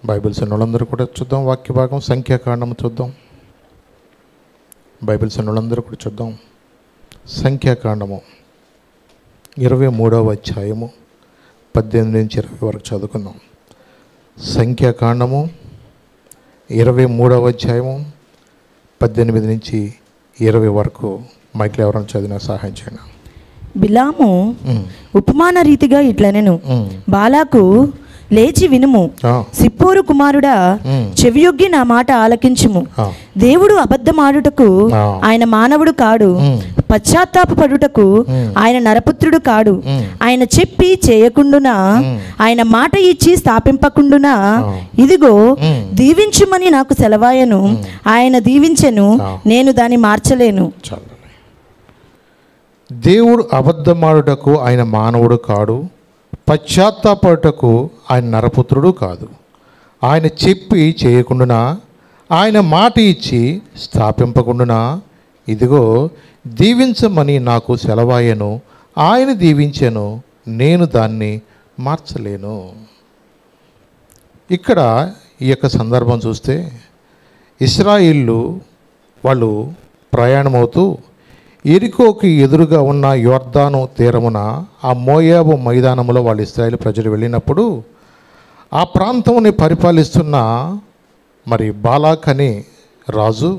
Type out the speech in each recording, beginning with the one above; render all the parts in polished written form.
Bibles ఉన్నోళ్ళందరూ కూడా చూద్దాం. వాక్య భాగం సంఖ్యాకాండము చూద్దాం. బైబిల్స్ ఉన్నోళ్ళందరూ కూడా చూద్దాం. సంఖ్యాకాండము 23వ అధ్యాయము 18 నుంచి 20 వరకు చదువుకుందాం. సంఖ్యాకాండము 23వ అధ్యాయము 18 నుంచి 20 వరకు మైక్లో ఎవరైనా చదివినా సహాయం చేయండి. బిలాము ఉపమాన రీతిగా ఇట్లనెను, బాలాకు లేచి వినుము, సిప్పోరు కుమారుడా చెవియొగ్గి నా మాట ఆలకించుము. దేవుడు అబద్ధమాడుటకు ఆయన మానవుడు కాడు, పశ్చాత్తాపపడుటకు ఆయన నరపుత్రుడు కాడు. ఆయన చెప్పి చేయకుండునా, ఆయన మాట ఇచ్చి స్థాపింపకుండునా, ఇదిగో దీవించుమని నాకు సెలవాయను. ఆయన దీవించెను, నేను దాన్ని మార్చలేను. దేవుడు అబద్ధమాడుటకు ఆయన మానవుడు కాడు, పశ్చాత్తాపడుటకు ఆయన నరపుత్రుడు కాదు. ఆయన చెప్పి చేయకుండునా, ఆయన మాట ఇచ్చి స్థాపింపకుండునా, ఇదిగో దీవించమని నాకు సెలవాయను. ఆయన దీవించెను, నేను దాన్ని మార్చలేను. ఇక్కడ ఈ యొక్క సందర్భం చూస్తే ఇశ్రాయేలు వాళ్ళు ప్రయాణమవుతూ ఎరికోకి ఎదురుగా ఉన్న యోర్దాను తీరమున ఆ మోయాబు మైదానంలో వాళ్ళు ఇశ్రాయేలు ప్రజలు వెళ్ళినప్పుడు ఆ ప్రాంతంని పరిపాలిస్తున్న మరి బాలాక్ అనే రాజు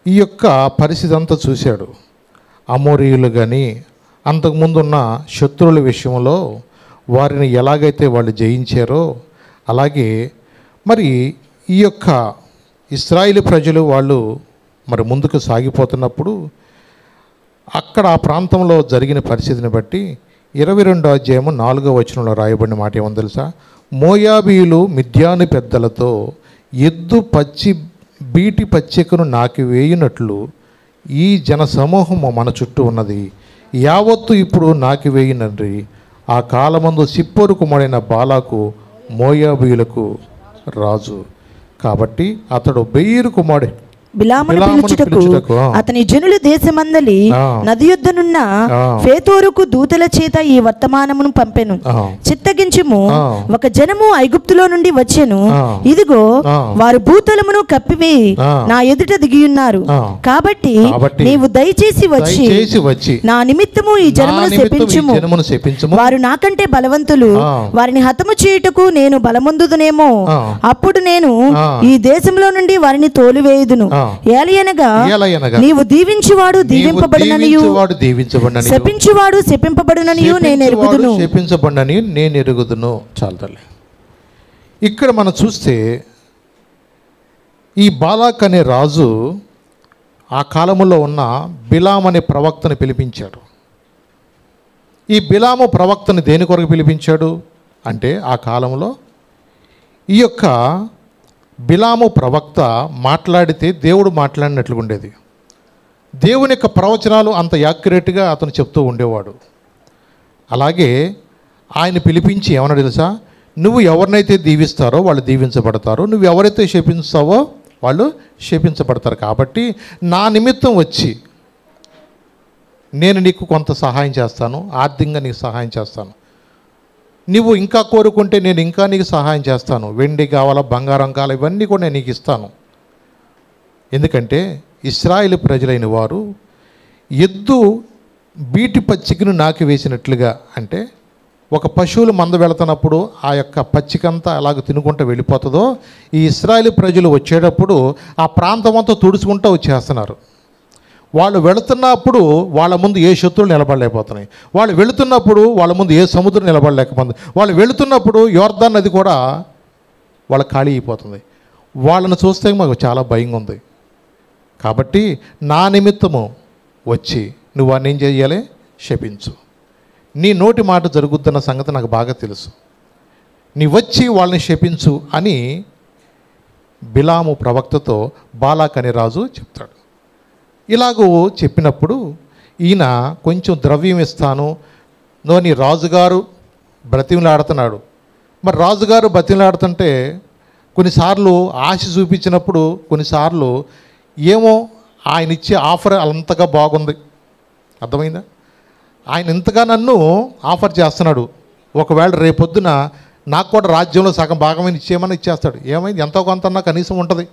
ఈ యొక్క పరిస్థితి అంతా చూశాడు. అమోరీయులు కానీ అంతకుముందున్న శత్రువుల విషయంలో వారిని ఎలాగైతే వాళ్ళు జయించారో అలాగే మరి ఈ యొక్క ఇశ్రాయేలు ప్రజలు వాళ్ళు మరి ముందుకు సాగిపోతున్నప్పుడు అక్కడ ఆ ప్రాంతంలో జరిగిన పరిస్థితిని బట్టి 22వ అధ్యాయము 4వ వచనంలో రాయబడిన మాట ఏమో తెలుసా? మోయాబీయులు మిద్యాను పెద్దలతో ఎద్దు పచ్చి బీటి పచ్చికను నాకి వేయునట్లు ఈ జన సమూహము మన చుట్టూ ఉన్నది, యావత్తు ఇప్పుడు నాకి వేయునండ్రి. ఆ కాలమందు సిప్పోరు కుమారుడైన బాలాకు మోయాబీయులకు రాజు. కాబట్టి అతడు బెయీరు కుమారుడు బిలామును పిలుచుటకు అతని జనులు దేశమందలి నది యొద్దనున్న ఫేతోరుకు దూతల చేత ఈ వర్తమానమును పంపెను. చిత్తగించుము, ఒక జనము ఐగుప్తులో నుండి వచ్చెను, ఇదిగో వారు భూతలమును కప్పివేయి నా ఎదుట దిగియున్నారు. కాబట్టి నీవు దయచేసి వచ్చి నా నిమిత్తము ఈ జనమును శపించుము. వారు నాకంటే బలవంతులు, వారిని హతము చేయుటకు నేను బలముందుదునేమో. అప్పుడు నేను ఈ దేశంలో నుండి వారిని తోలివేయుదును. ఏలయనగా నీవు దీవించువాడు దీవింపబడుననియు, శపించువాడు శపింపబడుననియు నేను ఎరుగుదును. చాలు తల్లి. ఇక్కడ మనం చూస్తే ఈ బాలాక్ అనే రాజు ఆ కాలంలో ఉన్న బిలాం అనే ప్రవక్తను పిలిపించాడు. ఈ బిలాము ప్రవక్తను దేని కొరకు పిలిపించాడు అంటే ఆ కాలంలో ఈ యొక్క బిలాము ప్రవక్త మాట్లాడితే దేవుడు మాట్లాడినట్లుగా ఉండేది. దేవుని యొక్క ప్రవచనాలు అంత యాక్యురేట్గా అతను చెప్తూ ఉండేవాడు. అలాగే ఆయన పిలిపించి ఏమన్నా తెలుసా? నువ్వు ఎవరినైతే దీవిస్తారో వాళ్ళు దీవించబడతారు, నువ్వు ఎవరైతే శపిస్తావో వాళ్ళు శపించబడతారు. కాబట్టి నా నిమిత్తం వచ్చి నేను నీకు కొంత సహాయం చేస్తాను, ఆర్థికంగా నీకు సహాయం చేస్తాను. నువ్వు ఇంకా కోరుకుంటే నేను ఇంకా నీకు సహాయం చేస్తాను. వెండి కావాలా, బంగారం కావాలా, ఇవన్నీ కూడా నేను నీకు ఇస్తాను. ఎందుకంటే ఇశ్రాయేలు ప్రజలైన వారు ఎద్దు బీటి పచ్చికను నాకి వేసినట్లుగా, అంటే ఒక పశువులు మంద వెళుతున్నప్పుడు ఆ యొక్క పచ్చికంతా అలాగ తినుకుంటూ వెళ్ళిపోతుందో ఈ ఇశ్రాయేలు ప్రజలు వచ్చేటప్పుడు ఆ ప్రాంతం అంతా తుడుచుకుంటూ వచ్చేస్తున్నారు. వాళ్ళు వెళుతున్నప్పుడు వాళ్ళ ముందు ఏ శత్రువులు నిలబడలేకపోతున్నాయి, వాళ్ళు వెళుతున్నప్పుడు వాళ్ళ ముందు ఏ సముద్రం నిలబడలేకపోతుంది, వాళ్ళు వెళుతున్నప్పుడు యోర్దాన్ నది కూడా వాళ్ళ ఖాళీ అయిపోతుంది. వాళ్ళని చూస్తే మాకు చాలా భయంగా ఉంది. కాబట్టి నా నిమిత్తము వచ్చి నువ్వు వాడిని ఏం చేయాలి? శపించు. నీ నోటి మాట జరుగుతున్న సంగతి నాకు బాగా తెలుసు, నీ వచ్చి వాళ్ళని శపించు అని బిలాము ప్రవక్తతో బాలాక్ అనే రాజు చెప్తాడు. ఇలాగూ చెప్పినప్పుడు ఈయన కొంచెం ద్రవ్యం ఇస్తాను నోని రాజుగారు బ్రతిమలాడుతున్నాడు. మరి రాజుగారు బ్రతిమలాడుతుంటే కొన్నిసార్లు ఆశ చూపించినప్పుడు కొన్నిసార్లు ఏమో ఆయన ఇచ్చే ఆఫర్ అంతగా బాగుంది, అర్థమైందా? ఆయన ఇంతగా నన్ను ఆఫర్ చేస్తున్నాడు, ఒకవేళ రేపొద్దున నాకు కూడా రాజ్యంలో సగం భాగమైన ఇచ్చేయమని ఇచ్చేస్తాడు. ఏమైంది, ఎంతో కొంత నాకు కనీసం ఉంటుంది,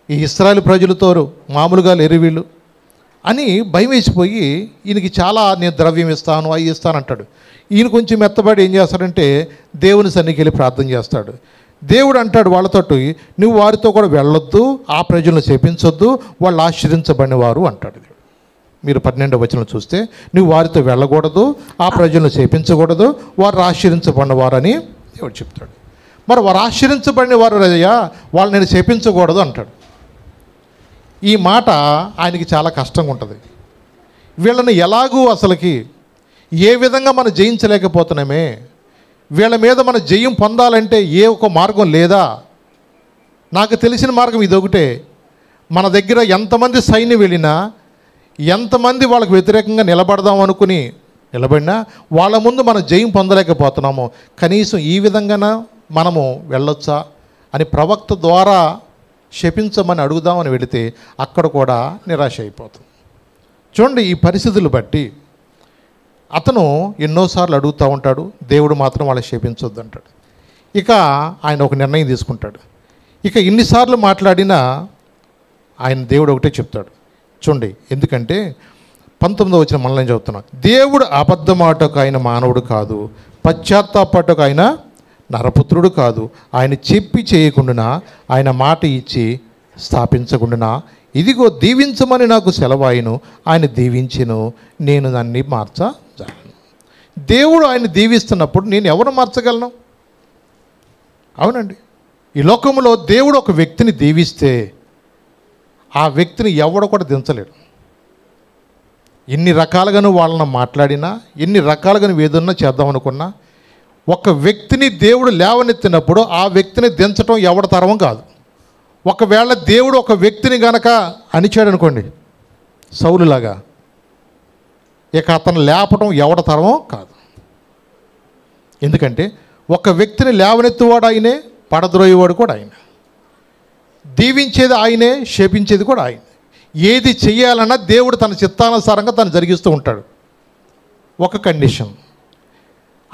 ఈ ఇశ్రాయేలు ప్రజలతో మామూలుగా లేరు వీళ్ళు అని భయం వేసిపోయి ఈయనకి చాలా నేను ద్రవ్యం ఇస్తాను అవి ఇస్తాను అంటాడు. ఈయన కొంచెం మెత్తబడి ఏం చేస్తాడంటే దేవుని సన్నిధికి వెళ్ళి ప్రార్థన చేస్తాడు. దేవుడు అంటాడు వాళ్ళతోటి, నువ్వు వారితో కూడా వెళ్ళొద్దు, ఆ ప్రజలను శపించొద్దు, వాళ్ళు ఆశ్రయించబడిన వారు అంటాడు. మీరు 12వ వచనం చూస్తే, నువ్వు వారితో వెళ్ళకూడదు, ఆ ప్రజలను శపించకూడదు, వారు ఆశ్రయించబడిన వారు అని దేవుడు చెప్తాడు. మరి వారు ఆశ్రయించబడిన వారు అయ్యా, వాళ్ళు నేను శపించకూడదు అంటాడు. ఈ మాట ఆయనకి చాలా కష్టంగా ఉంటుంది. వీళ్ళని ఎలాగూ అసలుకి ఏ విధంగా మనం జయించలేకపోతున్నామే, వీళ్ళ మీద మన జయం పొందాలంటే ఏ ఒక మార్గం లేదా? నాకు తెలిసిన మార్గం ఇదొకటే. మన దగ్గర ఎంతమంది సైన్యం వెళ్ళినా, ఎంతమంది వాళ్ళకు వ్యతిరేకంగా నిలబడదాం అనుకుని నిలబడినా వాళ్ళ ముందు మనం జయం పొందలేకపోతున్నాము. కనీసం ఈ విధంగా మనము వెళ్ళొచ్చా అని ప్రవక్త ద్వారా శపించమని అడుగుదామని వెళితే అక్కడ కూడా నిరాశ అయిపోతుంది. చూడండి, ఈ పరిస్థితులు బట్టి అతను ఎన్నోసార్లు అడుగుతూ ఉంటాడు, దేవుడు మాత్రం వాళ్ళని శపించొద్దు అంటాడు. ఇక ఆయన ఒక నిర్ణయం తీసుకుంటాడు. ఇక ఇన్నిసార్లు మాట్లాడినా ఆయన దేవుడు ఒకటే చెప్తాడు. చూడండి, ఎందుకంటే 19వ వచనం మనల్ని చెబుతున్నాను, దేవుడు అబద్ధమాటకు ఆయన మానవుడు కాదు, పశ్చాత్తాపటకు ఆయన నరపుత్రుడు కాదు, ఆయన చెప్పి చేయకుండా ఆయన మాట ఇచ్చి స్థాపించకుండా, ఇదిగో దీవించమని నాకు సెలవాయిను, ఆయన దీవించెను, నేను దాన్ని మార్చజాలను. దేవుడు ఆయన దీవిస్తున్నప్పుడు నేను ఎవరు మార్చగలను? అవునండి, ఈ లోకంలో దేవుడు ఒక వ్యక్తిని దీవిస్తే ఆ వ్యక్తిని ఎవడు కూడా దించలేడు. ఎన్ని రకాలుగా నువ్వు వాళ్ళని మాట్లాడినా, ఎన్ని రకాలుగా నువ్వు ఏదన్నా చేద్దామనుకున్నా, ఒక వ్యక్తిని దేవుడు లేవనెత్తినప్పుడు ఆ వ్యక్తిని దించడం ఎవడ తరం కాదు. ఒకవేళ దేవుడు ఒక వ్యక్తిని గనక అణిచాడు అనుకోండి, సౌలులాగా, ఇక అతను లేపటం ఎవడ తరమో కాదు. ఎందుకంటే ఒక వ్యక్తిని లేవనెత్తువాడు ఆయనే, పడద్రోయేవాడు కూడా ఆయన, దీవించేది ఆయనే, శపించేది కూడా ఆయన. ఏది చెయ్యాలన్నా దేవుడు తన చిత్తానుసారంగా తను జరిగిస్తూ ఉంటాడు. ఒక కండిషన్,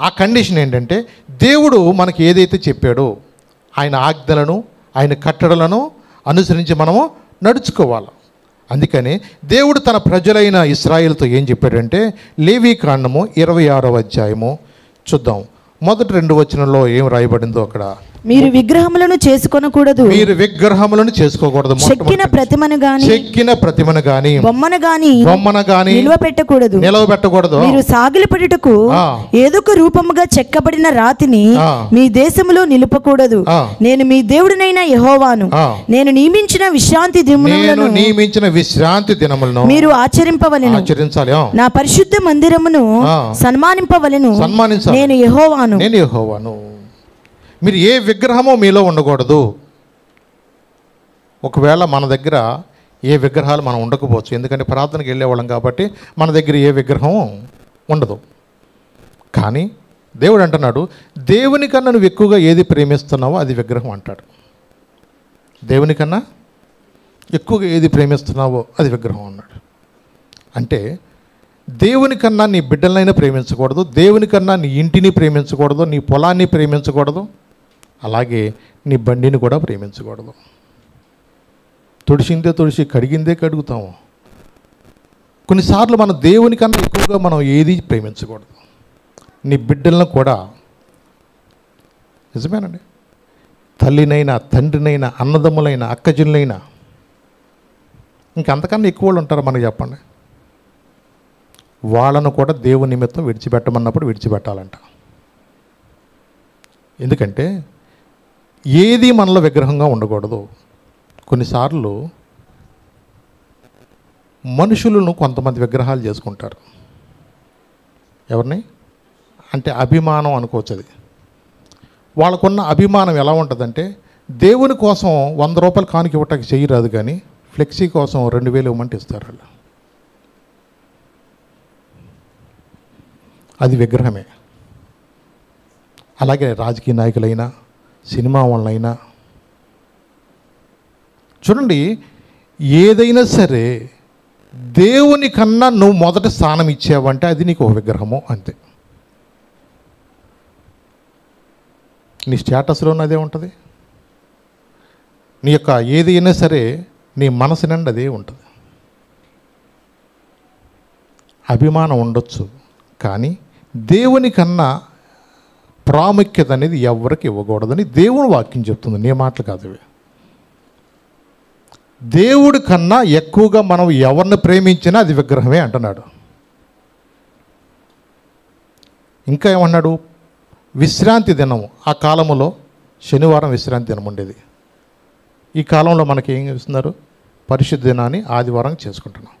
ఆ కండిషన్ ఏంటంటే దేవుడు మనకి ఏదైతే చెప్పాడో ఆయన ఆజ్ఞలను, ఆయన కట్టడలను అనుసరించి మనము నడుచుకోవాలి. అందుకని దేవుడు తన ప్రజలైన ఇశ్రాయేలుతో ఏం చెప్పాడంటే, లేవీకాండము 26వ అధ్యాయము చూద్దాం. మొదటి 2 వచనంలో ఏం రాయబడిందో అక్కడ, మీరు విగ్రహములను చేసుకొనకూడదు, మీరు విగ్రహములను చేసుకోకూడదు, చెక్కిన ప్రతిమను గాని బొమ్మను గాని నిలవబెట్టకూడదు, మీరు సాగిలపడుటకు ఏదొక రూపముగా చెక్కబడిన రాతిని మీ దేశములో నిలుపకూడదు. నేను మీ దేవుడినైన యెహోవాను. నేను నియమించిన విశ్రాంతి దినములను మీరు ఆచరింపవలెను, నా పరిశుద్ధ మందిరమును సన్మానింపవలెను. నేను యెహోవాను. మీరు ఏ విగ్రహమో మీలో ఉండకూడదు. ఒకవేళ మన దగ్గర ఏ విగ్రహాలు మనం ఉండకపోవచ్చు, ఎందుకంటే ప్రార్థనకి వెళ్ళేవాళ్ళం కాబట్టి మన దగ్గర ఏ విగ్రహం ఉండదు. కానీ దేవుడు అంటున్నాడు, దేవుని కన్నా నువ్వు ఎక్కువగా ఏది ప్రేమిస్తున్నావో అది విగ్రహం అంటాడు. దేవుని కన్నా ఎక్కువగా ఏది ప్రేమిస్తున్నావో అది విగ్రహం అన్నాడు. అంటే దేవుని కన్నా నీ బిడ్డలనైనా ప్రేమించకూడదు, దేవుని కన్నా నీ ఇంటిని ప్రేమించకూడదు, నీ పొలాన్ని ప్రేమించకూడదు, అలాగే నీ బండిని కూడా ప్రేమించకూడదు. తుడిసిందే తుడిసి, కడిగిందే కడుగుతాము. కొన్నిసార్లు మనం దేవుని కన్నా ఎక్కువగా మనం ఏది ప్రేమించకూడదు. నీ బిడ్డలను కూడా, నిజమేనండి, తల్లినైనా, తండ్రినైనా, అన్నదమ్ములైనా, అక్కజనులైనా, ఇంకంతకన్నా ఎక్కువ వాళ్ళు ఉంటారు మనకు, చెప్పండి. వాళ్ళను కూడా దేవుని నిమిత్తం విడిచిపెట్టమన్నప్పుడు విడిచిపెట్టాలంట. ఎందుకంటే ఏది మనలో విగ్రహంగా ఉండకూడదు. కొన్నిసార్లు మనుషులను కొంతమంది విగ్రహాలు చేసుకుంటారు. ఎవరిని అంటే అభిమానం అనుకోవచ్చు. అది వాళ్ళకున్న అభిమానం ఎలా ఉంటుందంటే, దేవుని కోసం 100 రూపాయలు కానుక ఇవ్వటానికి చేయరాదు, కానీ ఫ్లెక్సీ కోసం 2000 ఇవ్వమంటే ఇస్తారు వాళ్ళు. అది విగ్రహమే. అలాగే రాజకీయ నాయకులైనా, సినిమా వాళ్ళైనా చూడండి, ఏదైనా సరే దేవుని కన్నా నువ్వు మొదటి స్థానం ఇచ్చావంటే అది నీకు ఒక విగ్రహము, అంతే. నీ స్టేటస్లోనే అదే ఉంటుంది. నీ యొక్క ఏది అయినా సరే నీ మనసు నిండా అదే ఉంటుంది. అభిమానం ఉండొచ్చు, కానీ దేవుని కన్నా ప్రాముఖ్యత అనేది ఎవరికి ఇవ్వకూడదని దేవుని వాక్యం చెప్తుంది. నీ మాటలు కాదు ఇవి. దేవుడి కన్నా ఎక్కువగా మనం ఎవరిని ప్రేమించినా అది విగ్రహమే అంటున్నాడు. ఇంకా ఏమన్నాడు? విశ్రాంతి దినము. ఆ కాలంలో శనివారం విశ్రాంతి దినం ఉండేది. ఈ కాలంలో మనకి ఏం చేస్తున్నారు? పరిశుద్ధ దినాన్ని ఆదివారం చేసుకుంటున్నాం.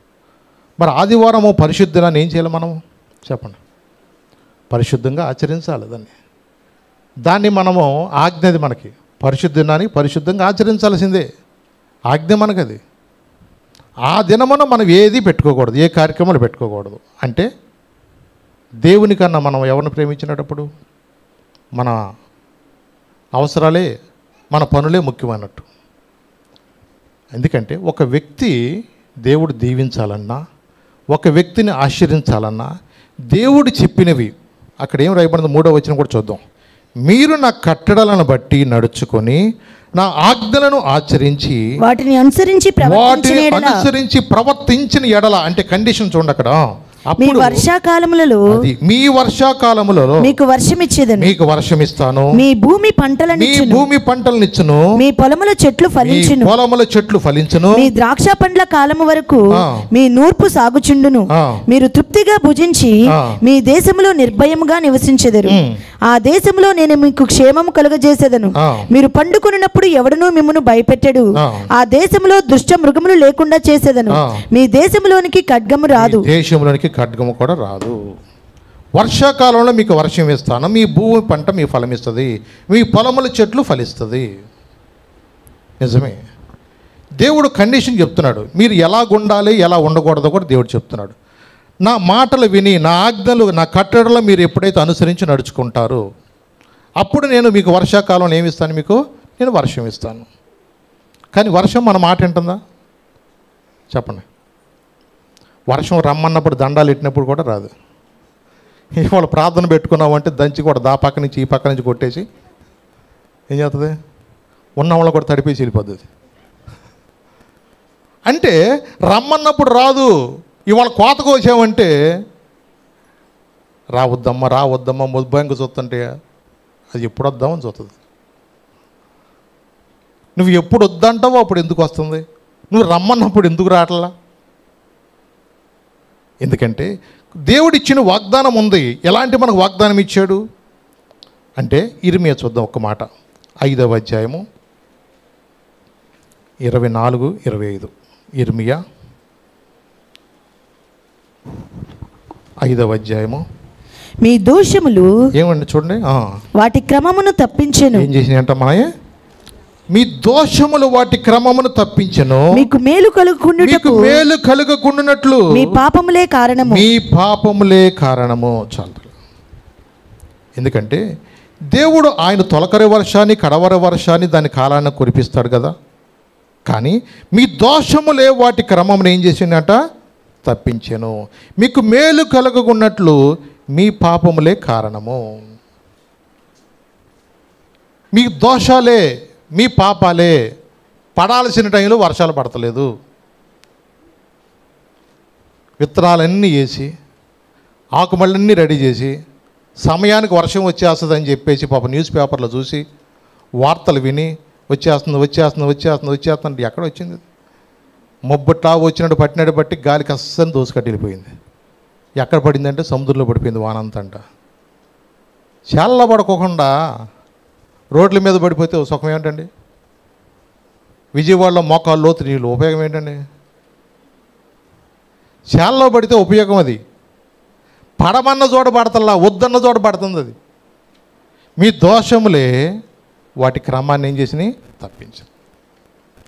మరి ఆదివారము పరిశుద్ధ దినాన్ని ఏం చేయాలి మనము? చెప్పండి. పరిశుద్ధంగా ఆచరించాలి దాన్ని మనము ఆజ్ఞది మనకి. పరిశుద్ధ దినాన్ని పరిశుద్ధంగా ఆచరించాల్సిందే ఆజ్ఞ మనకది. ఆ దినమున మనం ఏది పెట్టుకోకూడదు, ఏ కార్యక్రమాలు పెట్టుకోకూడదు. అంటే దేవుని కన్నా మనం ఎవరిని ప్రేమించినప్పుడు మన అవసరాలే, మన పనులే ముఖ్యమైనట్టు. ఎందుకంటే ఒక వ్యక్తి దేవుడు దీవించాలన్నా, ఒక వ్యక్తిని ఆశీర్వించాలన్నా దేవుడు చెప్పినవి అక్కడ ఏం రాయబడింది? 3వ వచనం కూడా చూద్దాం. మీరు నా కట్టడలను బట్టి నడుచుకొని నా ఆజ్ఞలను ఆచరించి వాటిని అనుసరించి ప్రవర్తించిన ఎడల, అంటే కండిషన్ చూడండి అక్కడ. మీ వర్షాకాలములలో మీకు వర్షమిచ్చేదను, మీకు వర్షమిస్తాను, మీ భూమి పంటలనిచ్చును, మీ పొలముల చెట్లు ఫలించును, మీ ద్రాక్ష పండ్ల కాలము వరకు మీ నూర్పు సాగుచుండును, మీరు తృప్తిగా భుజించి మీ దేశములో నిర్భయముగా నివసించెదరు. ఆ దేశంలో నేను మీకు క్షేమము కలుగజేసేదను. మీరు పండుకొనినప్పుడు ఎవడునూ మిమ్మును భయపెట్టడు. ఆ దేశంలో దుష్ట మృగములు లేకుండా చేసేదను. మీ దేశంలోనికి ఖడ్గము రాదు, దేశంలోనికి ఖడ్గము కూడా రాదు. వర్షాకాలంలో మీకు వర్షం ఇస్తాను, మీ భూమి పంట మీ ఫలమిస్తుంది, మీ పొలముల చెట్లు ఫలిస్తుంది. నిజమే. దేవుడు కండిషన్ చెప్తున్నాడు. మీరు ఎలా ఉండాలి, ఎలా ఉండకూడదో కూడా దేవుడు చెప్తున్నాడు. నా మాటలు విని, నా ఆజ్ఞలు, నా కట్టడలు మీరు ఎప్పుడైతే అనుసరించి నడుచుకుంటారో అప్పుడు నేను మీకు వర్షాకాలంలో ఏమి ఇస్తాను? మీకు నేను వర్షం ఇస్తాను. కానీ వర్షం మన మాట వింటుందా? చెప్పండి. వర్షం రమ్మన్నప్పుడు దండాలు ఎట్టినప్పుడు కూడా రాదు. ఇవాళ ప్రార్థన పెట్టుకున్నామంటే దంచి కూడా దా పక్క నుంచి ఈ పక్క నుంచి కొట్టేసి ఏం చేస్తుంది? ఉన్న వాళ్ళు కూడా తడిపేసి వెళ్ళిపోతుంది. అంటే రమ్మన్నప్పుడు రాదు. ఇవాళ కోత కోసామంటే రావద్దమ్మా ముద్భయంగా చూస్తుంటే అది ఎప్పుడు వద్దామని చూస్తుంది. నువ్వు ఎప్పుడు వద్దంటావో అప్పుడు ఎందుకు వస్తుంది? నువ్వు రమ్మన్నప్పుడు ఎందుకు రావట్లా? ఎందుకంటే దేవుడిచ్చిన వాగ్దానం ఉంది. ఎలాంటి మనకు వాగ్దానం ఇచ్చాడు అంటే ఇర్మియా చూద్దాం ఒక్క మాట. 5వ అధ్యాయము 24-25. ఇర్మియా 5వ అధ్యాయము. మీ దోషములు ఏమండి చూడండి, వాటి క్రమమును తప్పించెను. ఏం చేసినాయంట? మనయే మీ దోషములు వాటి క్రమమును తప్పించెను, మీకు మేలు కలుగకుండునట్లు మీ పాపములే కారణము. చాలు. ఎందుకంటే దేవుడు ఆయన తొలకరి వర్షాన్ని, కడవరి వర్షాన్ని దాని కాలాన్ని కురిపిస్తాడు కదా. కానీ మీ దోషములే వాటి క్రమమును ఏం చేసిందట? తప్పించెను. మీకు మేలు కలుగకున్నట్లు మీ పాపములే కారణము. మీ దోషాలే, మీ పాపాలే. పడాల్సిన టైంలో వర్షాలు పడతలేదు. విత్తనాలన్నీ వేసి, ఆకుమళ్ళన్నీ రెడీ చేసి, సమయానికి వర్షం వచ్చేస్తుందని చెప్పేసి పాప న్యూస్ పేపర్లో చూసి, వార్తలు విని వచ్చేస్తుంది ఎక్కడ వచ్చింది? మొబ్బట్లా వచ్చినట్టు పట్టినట్టు బట్టి గాలికి అస్సలు దోసుకట్టి వెళ్ళిపోయింది. ఎక్కడ పడిందంటే సముద్రంలో పడిపోయింది వానంతంట. చాలా పడుకోకుండా రోడ్ల మీద పడిపోతే సుఖం ఏంటండి? విజయవాడలో మోకాలు లోతు నీళ్ళు ఉపయోగం ఏంటండి? చాలా పడితే ఉపయోగం అది. పడమన్న చోట పడతల్లా, వద్దన్న చోట పడుతుంది అది. మీ దోషములే వాటి క్రమాన్ని ఏం చేసినాయి? తప్పించు.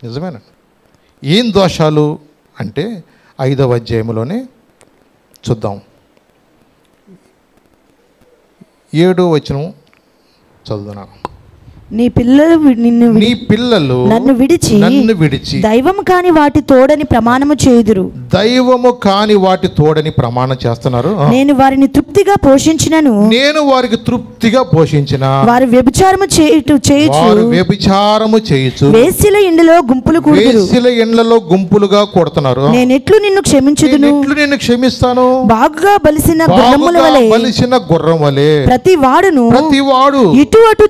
నిజమేనండి. ఏం దోషాలు అంటే 5వ అధ్యాయంలోనే చూద్దాం. 7వ వచనం చదువుతున్నాను. నీ పిల్లలు నన్ను విడిచి దైవం కాని వాటి తోడని ప్రమాణము చేయుదురు. దైవము కాని వాటి తోడని ప్రమాణం చేస్తున్నారు. నేను వారిని తృప్తిగా పోషించినను, నేను వారికి తృప్తిగా పోషించిన, వారు వ్యభిచారము చేయొచ్చు, వేశ్యల ఇండ్లలో గుంపులు కూడుదురు, వేశ్యల ఇండ్లలో గుంపులుగా కొడుతున్నారు. నేనెట్లు నిన్ను క్షమించుదును, నిన్ను క్షమిస్తాను. బాగుగా బలిసిన గుర్రం వలె ప్రతి వాడు ఇటు అటు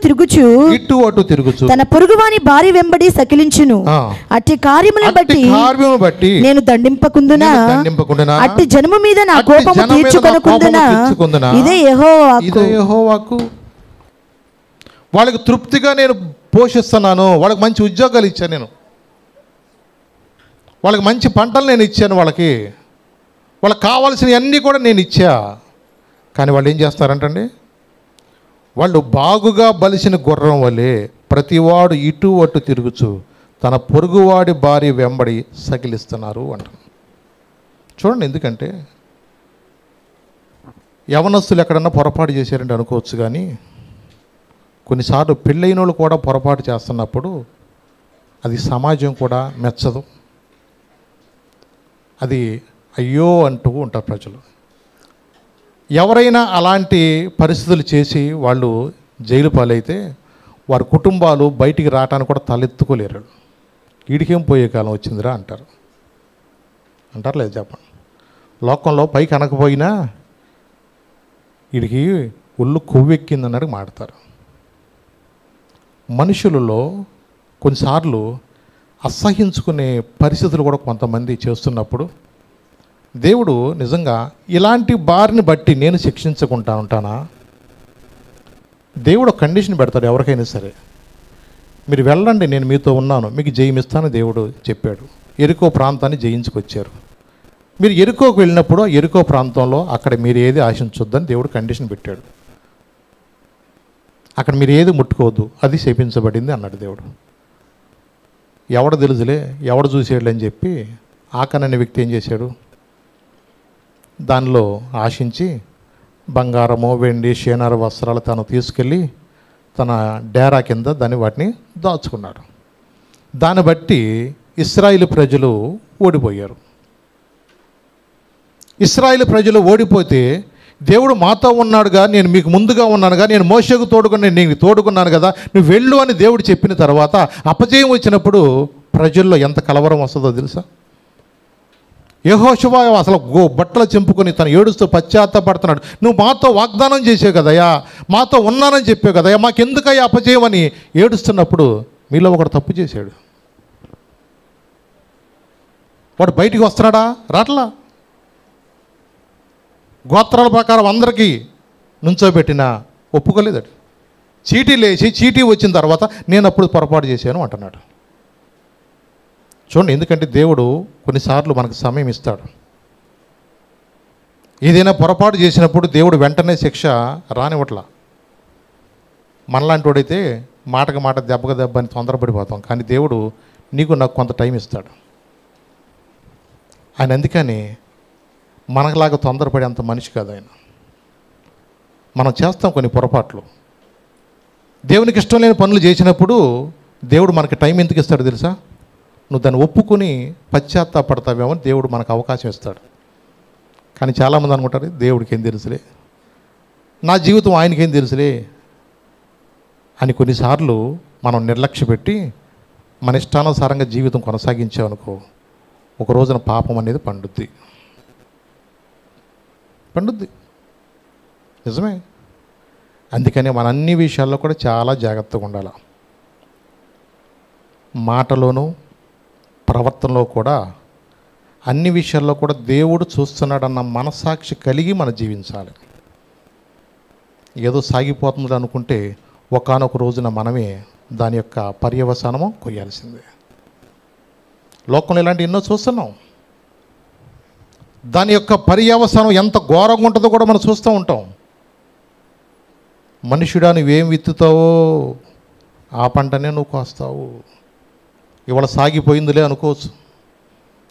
తిరుగుచు తన పొరుగువాని భార్య వెంబడి సకిలించును. అట్టి కార్యములను బట్టి నేను దండింపకుందునా, అట్టి జనము మీద నా కోపము తీర్చుకొనకుందునా. ఇదే యెహోవా వాక్కు. వాళ్ళకి తృప్తిగా నేను పోషిస్తున్నాను, వాళ్ళకి మంచి ఉద్యోగాలు ఇచ్చాను, నేను వాళ్ళకి మంచి పంటలు నేను ఇచ్చాను, వాళ్ళకి కావాల్సినవి అన్నీ కూడా నేను ఇచ్చా. కానీ వాళ్ళు ఏం చేస్తారంటండి, వాళ్ళు బాగుగా బలిసిన గుర్రం వలె ప్రతివాడు ఇటు అటు తిరుగుచు తన పొరుగువాడి భార్య వెంబడి సకిలిస్తున్నారు అంటారు. చూడండి, ఎందుకంటే యవనస్తులు ఎక్కడన్నా పొరపాటు చేశారంటే అనుకోవచ్చు, కానీ కొన్నిసార్లు పెళ్ళైన వాళ్ళు కూడా పొరపాటు చేస్తున్నప్పుడు అది సమాజం కూడా మెచ్చదు, అది అయ్యో అంటూ ఉంటారు ప్రజలు. ఎవరైనా అలాంటి పరిస్థితులు చేసి వాళ్ళు జైలు పాలైతే వారి కుటుంబాలు బయటికి రావటానికి కూడా తలెత్తుకోలేరు. వీడికేం పోయే కాలం వచ్చిందిరా అంటారు లేదు చెప్పండి. లోకంలో పైకి అనకపోయినా వీడికి ఒళ్ళు కొవ్వెక్కిందన్నట్టు మాడతారు. మనుషులలో కొన్నిసార్లు అసహించుకునే పరిస్థితులు కూడా కొంతమంది చేస్తున్నప్పుడు దేవుడు నిజంగా ఇలాంటి బారిని బట్టి నేను శిక్షించకుండా ఉంటానా? దేవుడు కండిషన్ పెడతాడు ఎవరికైనా సరే, మీరు వెళ్ళండి, నేను మీతో ఉన్నాను, మీకు జయమిస్తాను దేవుడు చెప్పాడు. ఎరికో ప్రాంతాన్ని జయించుకొచ్చారు. మీరు ఎరికోకు వెళ్ళినప్పుడు ఎరికో ప్రాంతంలో అక్కడ మీరు ఏది ఆశించొద్దని దేవుడు కండిషన్ పెట్టాడు. అక్కడ మీరు ఏది ముట్టుకోవద్దు, అది శపించబడింది అన్నాడు దేవుడు. ఎవడు తెలుసులే, ఎవడు చూసేయాడు అని చెప్పి ఆకన్ అనే వ్యక్తి ఏం చేశాడు, దానిలో ఆశించి బంగారము వెండి షేనార వస్త్రాలు తను తీసుకెళ్ళి తన డేరా కింద వాటిని దాచుకున్నాడు. దాన్ని బట్టి ఇశ్రాయేలు ప్రజలు ఓడిపోయారు. ఇశ్రాయేలు ప్రజలు ఓడిపోతే దేవుడు మాతో ఉన్నాడుగా, నేను మీకు ముందుగా ఉన్నానుగా, నేను మోషేకు తోడుకుని నేను తోడుకున్నాను కదా, నువ్వు వెళ్ళు అని దేవుడు చెప్పిన తర్వాత అపజయం వచ్చినప్పుడు ప్రజల్లో ఎంత కలవరం వస్తుందో తెలుసా? యెహోషువ అసలు బట్టలు చింపుకొని తను ఏడుస్తూ పశ్చాత్తాపడుతున్నాడు. నువ్వు మాతో వాగ్దానం చేసావు కదయ్యా, మాతో ఉన్నానని చెప్పావు కదయ్యా, మాకెందుకయ్యా అపజయం అని ఏడుస్తున్నప్పుడు మీలో ఒకడు తప్పు చేశాడు. వాడు బయటికి వస్తున్నాడా? రాట్లా. గోత్రాల ప్రకారం అందరికీ నుంచోబెట్టినా ఒప్పుకోలేదట. చీటీ వచ్చిన తర్వాత నేను అప్పుడు పొరపాటు చేశాను అంటున్నాడు. చూడండి, ఎందుకంటే దేవుడు కొన్నిసార్లు మనకు సమయం ఇస్తాడు. ఏదైనా పొరపాటు చేసినప్పుడు దేవుడు వెంటనే శిక్ష రానివ్వట్లా. మనలాంటి వాడైతే మాటకు మాట దెబ్బకు దెబ్బ అని తొందరపడిపోతాం, కానీ దేవుడు నాకు కొంత టైం ఇస్తాడు. ఆయన అందుకని మనకులాగా తొందరపడే అంత మనిషి కాదు ఆయన. మనం చేస్తాం కొన్ని పొరపాట్లు. దేవునికి ఇష్టం లేని పనులు చేసినప్పుడు దేవుడు మనకి టైం ఎందుకు ఇస్తాడు తెలుసా? నువ్వు దాన్ని ఒప్పుకొని పశ్చాత్తాపడతావేమో దేవుడు మనకు అవకాశం ఇస్తాడు. కానీ చాలామంది అనుకుంటారు దేవుడికి ఏం తెలుసులే, నా జీవితం ఆయనకేం తెలుసులే అని కొన్నిసార్లు మనం నిర్లక్ష్య పెట్టి మన ఇష్టానుసారంగా జీవితం కొనసాగించామనుకో, ఒక రోజున పాపం అనేది పండుద్ది. నిజమే. అందుకని మన అన్ని విషయాల్లో కూడా చాలా జాగ్రత్తగా ఉండాలి. మాటలోనూ ప్రవర్తనలో కూడా అన్ని విషయాల్లో కూడా దేవుడు చూస్తున్నాడన్న మనసాక్షి కలిగి మనం జీవించాలి. ఏదో సాగిపోతుంది అనుకుంటే ఒకానొక రోజున మనమే దాని యొక్క పర్యవసానము కొయ్యాల్సిందే. లోకంలో ఇలాంటి ఎన్నో చూస్తున్నాం. దాని యొక్క పర్యవసానం ఎంత ఘోరంగా ఉంటుందో కూడా మనం చూస్తూ ఉంటాం. మనుషుడా, నువ్వేం విత్తుతావో ఆ పంటనే నువ్వు కోస్తావు. ఇవాళ సాగిపోయిందిలే అనుకోవచ్చు,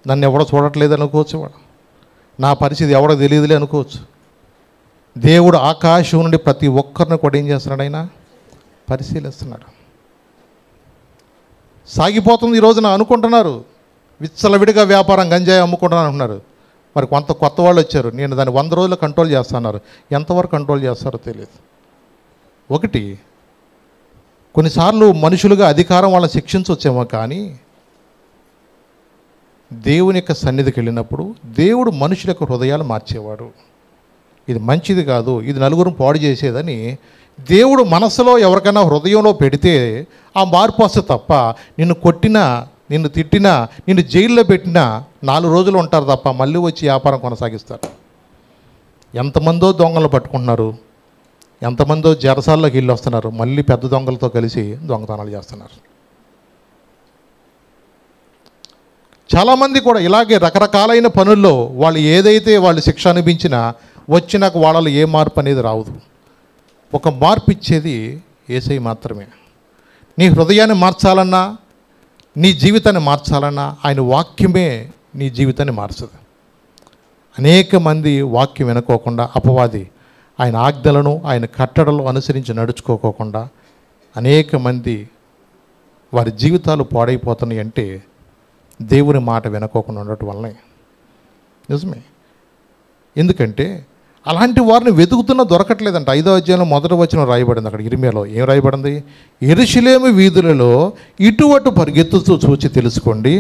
నన్ను ఎవడో చూడట్లేదు అనుకోవచ్చు, నా పరిస్థితి ఎవడో తెలియదులే అనుకోవచ్చు. దేవుడు ఆకాశం నుండి ప్రతి ఒక్కరిని కూడా ఏం చేస్తున్నాడు? ఆయన పరిశీలిస్తున్నాడు. సాగిపోతుంది ఈ రోజున అనుకుంటున్నారు, విచ్చలవిడిగా వ్యాపారం గంజాయి అమ్ముకుంటున్నాను అంటున్నారు. మరి కొంత కొత్త వాళ్ళు వచ్చారు, నేను దాన్ని 100 రోజులు కంట్రోల్ చేస్తున్నారు. ఎంతవరకు కంట్రోల్ చేస్తారో తెలియదు. ఒకటి, కొన్నిసార్లు మనుషులుగా అధికారం వాళ్ళని శిక్షించవచ్చేమో, కానీ దేవుని యొక్క సన్నిధికి వెళ్ళినప్పుడు దేవుడు మనుషుల యొక్క హృదయాలు మార్చేవాడు. ఇది మంచిది కాదు, ఇది నలుగురు పాడు చేసేదని దేవుడు మనసులో ఎవరికైనా హృదయంలో పెడితే ఆ మార్పు వస్తుంది తప్ప, నిన్ను కొట్టినా, నిన్ను తిట్టినా, నిన్ను జైల్లో పెట్టినా 4 రోజులు ఉంటారు తప్ప మళ్ళీ వచ్చి వ్యాపారం కొనసాగిస్తారు. ఎంతమందో దొంగలు పట్టుకుంటున్నారు, ఎంతమందో జరసాల్లోకి వెళ్ళి వస్తున్నారు, మళ్ళీ పెద్ద దొంగలతో కలిసి దొంగతనాలు చేస్తున్నారు. చాలామంది కూడా ఇలాగే రకరకాలైన పనుల్లో వాళ్ళు ఏదైతే వాళ్ళు శిక్ష అనిపించినా వచ్చినాక వాళ్ళలో ఏ మార్పు అనేది రావదు. ఒక మార్పు ఇచ్చేది యేసయ్య మాత్రమే. నీ హృదయాన్ని మార్చాలన్నా, నీ జీవితాన్ని మార్చాలన్నా ఆయన వాక్యమే నీ జీవితాన్ని మార్చదు. అనేక మంది వాక్యం వినుకోకుండా అపవాది ఆయన ఆజ్ఞలను, ఆయన కట్టడలు అనుసరించి నడుచుకోకుండా అనేక మంది వారి జీవితాలు పాడైపోతున్నాయి. అంటే దేవుని మాట వినుకోకుండా ఉండటం వల్లనే. నిజమే. ఎందుకంటే అలాంటి వారిని వెతుకుతున్న దొరకట్లేదంట. 5వ అధ్యాయంలో 1వ వచనం రాయబడింది. అక్కడ ఇర్మీయాలో ఏం రాయబడింది? యెరూషలేము వీధులలో ఇటువటు పరిగెత్తుతూ చూచి తెలుసుకోండి,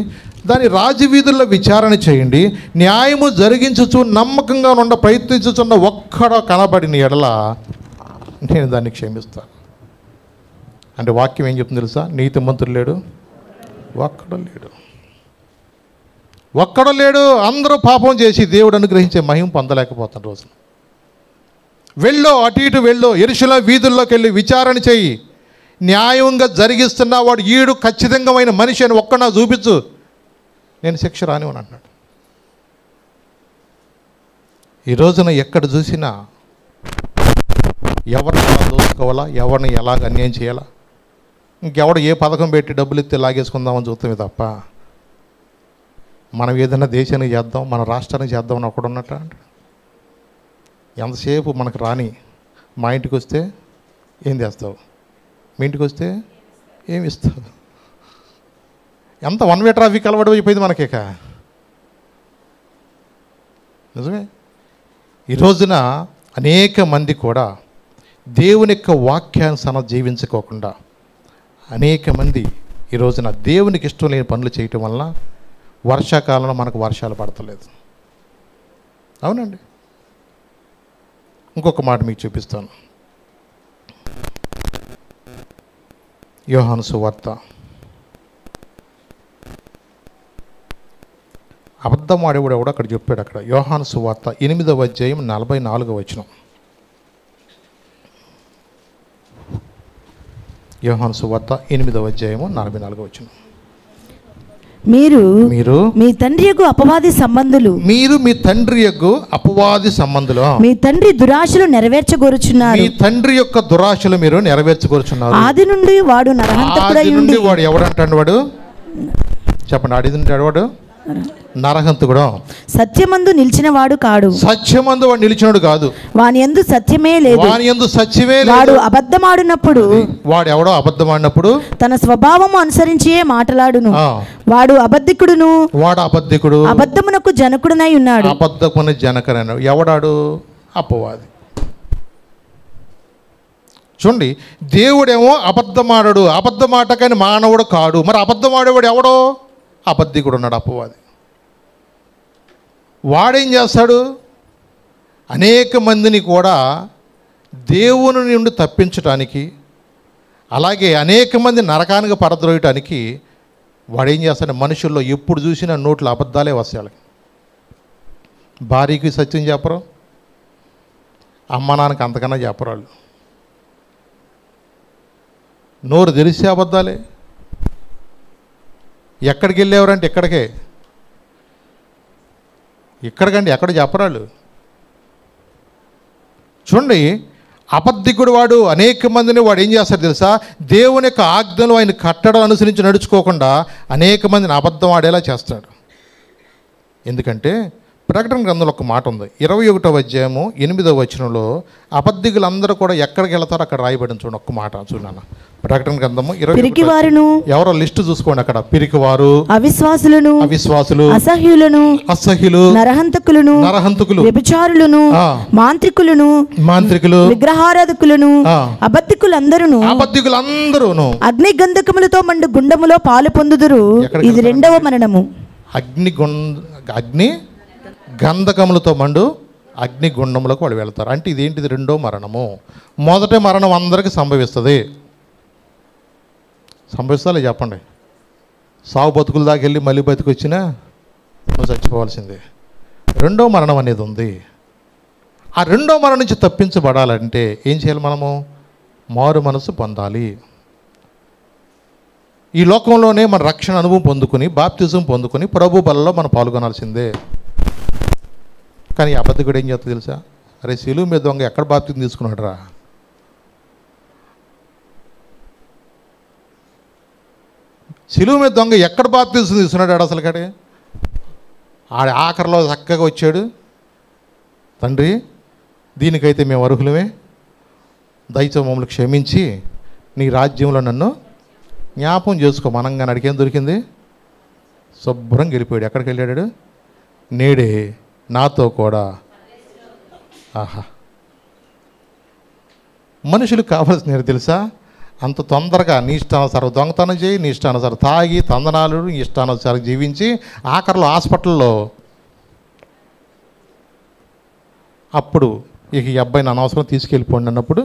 దాని రాజవీధుల్లో విచారణ చేయండి, న్యాయము జరిగించుచు నమ్మకంగా నుండ ప్రయత్నించుచున్న ఒక్కడ కనబడిన ఎడల నేను దాన్ని క్షమిస్తాను. అంటే వాక్యం ఏం చెప్తుంది తెలుసా? నీతిమంతుడు లేడు, ఒక్కడు లేడు. అందరూ పాపం చేసి దేవుడు అనుగ్రహించే మహిమ పొందలేకపోతున్న రోజు. వెళ్ళు, అటు ఇటు వెళ్ళు, యెరూషలేము వీధుల్లోకి వెళ్ళి విచారణ చెయ్యి, న్యాయంగా జరిగిస్తున్నా వాడు ఈడు ఖచ్చితంగా మనిషి అని ఒక్కడా చూపించు, నేను శిక్ష రానివని అన్నాడు. ఈ రోజున ఎక్కడ చూసినా ఎవరిని ఎలా దోచుకోవాలా, ఎవరిని ఎలాగ అన్యాయం చేయాలా, ఇంకెవడు ఏ పథకం పెట్టి డబ్బులు ఇస్తే లాగేసుకుందామని చూస్తామే తప్ప మనం ఏదైనా దేశానికి చేద్దాం, మన రాష్ట్రానికి చేద్దామని ఒకడు ఉన్నట్ట. ఎంతసేపు మనకు రాని, మా ఇంటికి వస్తే ఏం చేస్తావు, మీ ఇంటికి వస్తే ఏమి ఇస్తావు, ఎంత 1 వే ట్రాఫిక్ అలవాటు అయిపోయింది మనకేక. నిజమే. ఈ రోజున అనేక మంది కూడా దేవుని యొక్క వాక్యానుసారం జీవించుకోకుండా అనేక మంది ఈ రోజున దేవునికి ఇష్టం లేని పనులు చేయటం వలన వర్షాకాలంలో మనకు వర్షాలు పడతలేదు. అవునండి. ఇంకొక మాట మీకు చూపిస్తాను. యోహాను సువార్త అబద్ధం ఆడేవాడు ఎవడో అక్కడ చెప్పాడు. అక్కడ యోహాను సువార్త 8వ అధ్యాయం 44వ వచనం. యోహాను సువార్త 8వ అధ్యాయము 44వ వచనం. మీరు మీ తండ్రి యొక్క అపవాది సంబంధులు, మీ తండ్రి దురాశలు నెరవేర్చగోరుచున్నారు. మీ తండ్రి యొక్క దురాశలు మీరు నెరవేర్చగోరుచున్నారు. ఆది నుండి వాడు నరహంతకుడై ఉండి, వాడు ఎవడంటాడు? వాడు చెప్పండి. ఆది నుండి వాడు నరహంతకుడు. సత్యమందు నిలిచిన వాడు కాడు. సత్యమందు వాడు నిలిచినడు కాదు. వాని యందు సత్యమే లేదు. వాడు అబద్ధమాడినప్పుడు, వాడు ఎవడో అబద్ధమాడినప్పుడు తన స్వభావము అనుసరించే మాటలాడును. వాడు అబద్ధికుడు, అబద్ధమునకు జనకుడునై ఉన్నాడు. అబద్ధమున జనకుడైన ఎవడాడు? అపవాది. చూడండి, దేవుడేమో అబద్ధమాడడు, అబద్ధమాటకని మానవుడు కాడు. మరి అబద్ధమాడేవాడు ఎవడో? అబద్ధికుడు ఉన్నాడు, అపవాది. వాడేం చేస్తాడు? అనేక మందిని కూడా దేవుని నుండి తప్పించటానికి, అలాగే అనేక మంది నరకానికి పడద్రోయటానికి వాడేం చేస్తాడు? మనుషుల్లో ఎప్పుడు చూసినా నోట్లు అబద్ధాలే వస్తాయి. భార్యకి సత్యం చెప్పరు, అమ్మ నాన్నకి అంతకన్నా చెప్పరు. వాళ్ళు నోరు తెరిస్తే అబద్ధాలే. ఎక్కడికి వెళ్ళేవారంటే ఇక్కడికండి ఎక్కడ చెప్పరాళ్ళు. చూడండి, అబద్ధికుడు వాడు అనేక మందిని వాడు ఏం చేస్తాడు తెలుసా? దేవుని యొక్క ఆజ్ఞలు ఆయన కట్టడం అనుసరించి నడుచుకోకుండా అనేక మందిని అబద్ధం ఆడేలా చేస్తాడు. ఎందుకంటే ప్రకటన గ్రంథంలో ఒక మాట ఉంది, 21వ అధ్యాయము 8వ వచనంలో అబద్ధికులందరూ కూడా ఎక్కడికి వెళ్తారో అక్కడ రాయబడింది. చూడండి, ఒక్క మాట చూడన్న. ప్రకటన గ్రంథము 20 పిరికివారును, ఎవరో లిస్ట్ చూసుకోండి అక్కడ. పిరికివారు, అవిశ్వాసులను, అసహ్యులను, నరహంతకులను, వ్యభిచారులను, మాంత్రికులు, విగ్రహారాధకులను, అబద్ధికులందరూ అగ్ని గంధకములతో మండు గుండములో పాలు పొందుదురు. ఇది రెండవ మరణము. అగ్ని గంధకములతో మండు అగ్ని గుండములకు వాళ్ళు వెళ్తారు. అంటే ఇదేంటిది? రెండో మరణము. మొదటి మరణం అందరికీ సంభవిస్తుంది. సంభవిస్తాలే చెప్పండి. సాగు బతుకుల దాకా వెళ్ళి మళ్ళీ బతికి వచ్చినా నువ్వు చచ్చిపోవాల్సిందే. రెండో మరణం అనేది ఉంది. ఆ రెండో మరణం నుంచి తప్పించబడాలంటే ఏం చేయాలి? మనము మారు మనసు పొందాలి. ఈ లోకంలోనే మన రక్షణ అనుభవం పొందుకుని, బాప్తిజం పొందుకుని ప్రభు బలలో మనం పాల్గొనాల్సిందే. కానీ ఈ అబద్ధికుడు ఏం చేస్తా తెలుసా? అరే శిలువ మీద దొంగ ఎక్కడ బాప్తిజం తీసుకున్నాడు రా? శిలువ మీద దొంగ ఎక్కడ బాప్తిజం తీసుకున్నాడు అసలు కాడే? ఆఖరిలో చక్కగా వచ్చాడు, తండ్రి దీనికైతే మేము అర్హులమే, దయతో మమ్మల్ని క్షమించి నీ రాజ్యంలో నన్ను జ్ఞాపం చేసుకో మనంగా. అడిగేం దొరికింది? శుభ్రం గెలిపోయాడు. ఎక్కడికి వెళ్ళాడు? నేడే నాతో కూడా. ఆహా, మనుషులకు కావాల్సినవి తెలుసా? అంత తొందరగా నీ ఇష్టానుసారం దొంగతనం చేయి, నీ ఇష్టానుసారం తాగి తందనాలు, నీ ఇష్టానుసారం జీవించి ఆఖరిలో హాస్పిటల్లో అప్పుడు ఇక ఈ అబ్బాయిని అనవసరం తీసుకెళ్ళిపోండి అన్నప్పుడు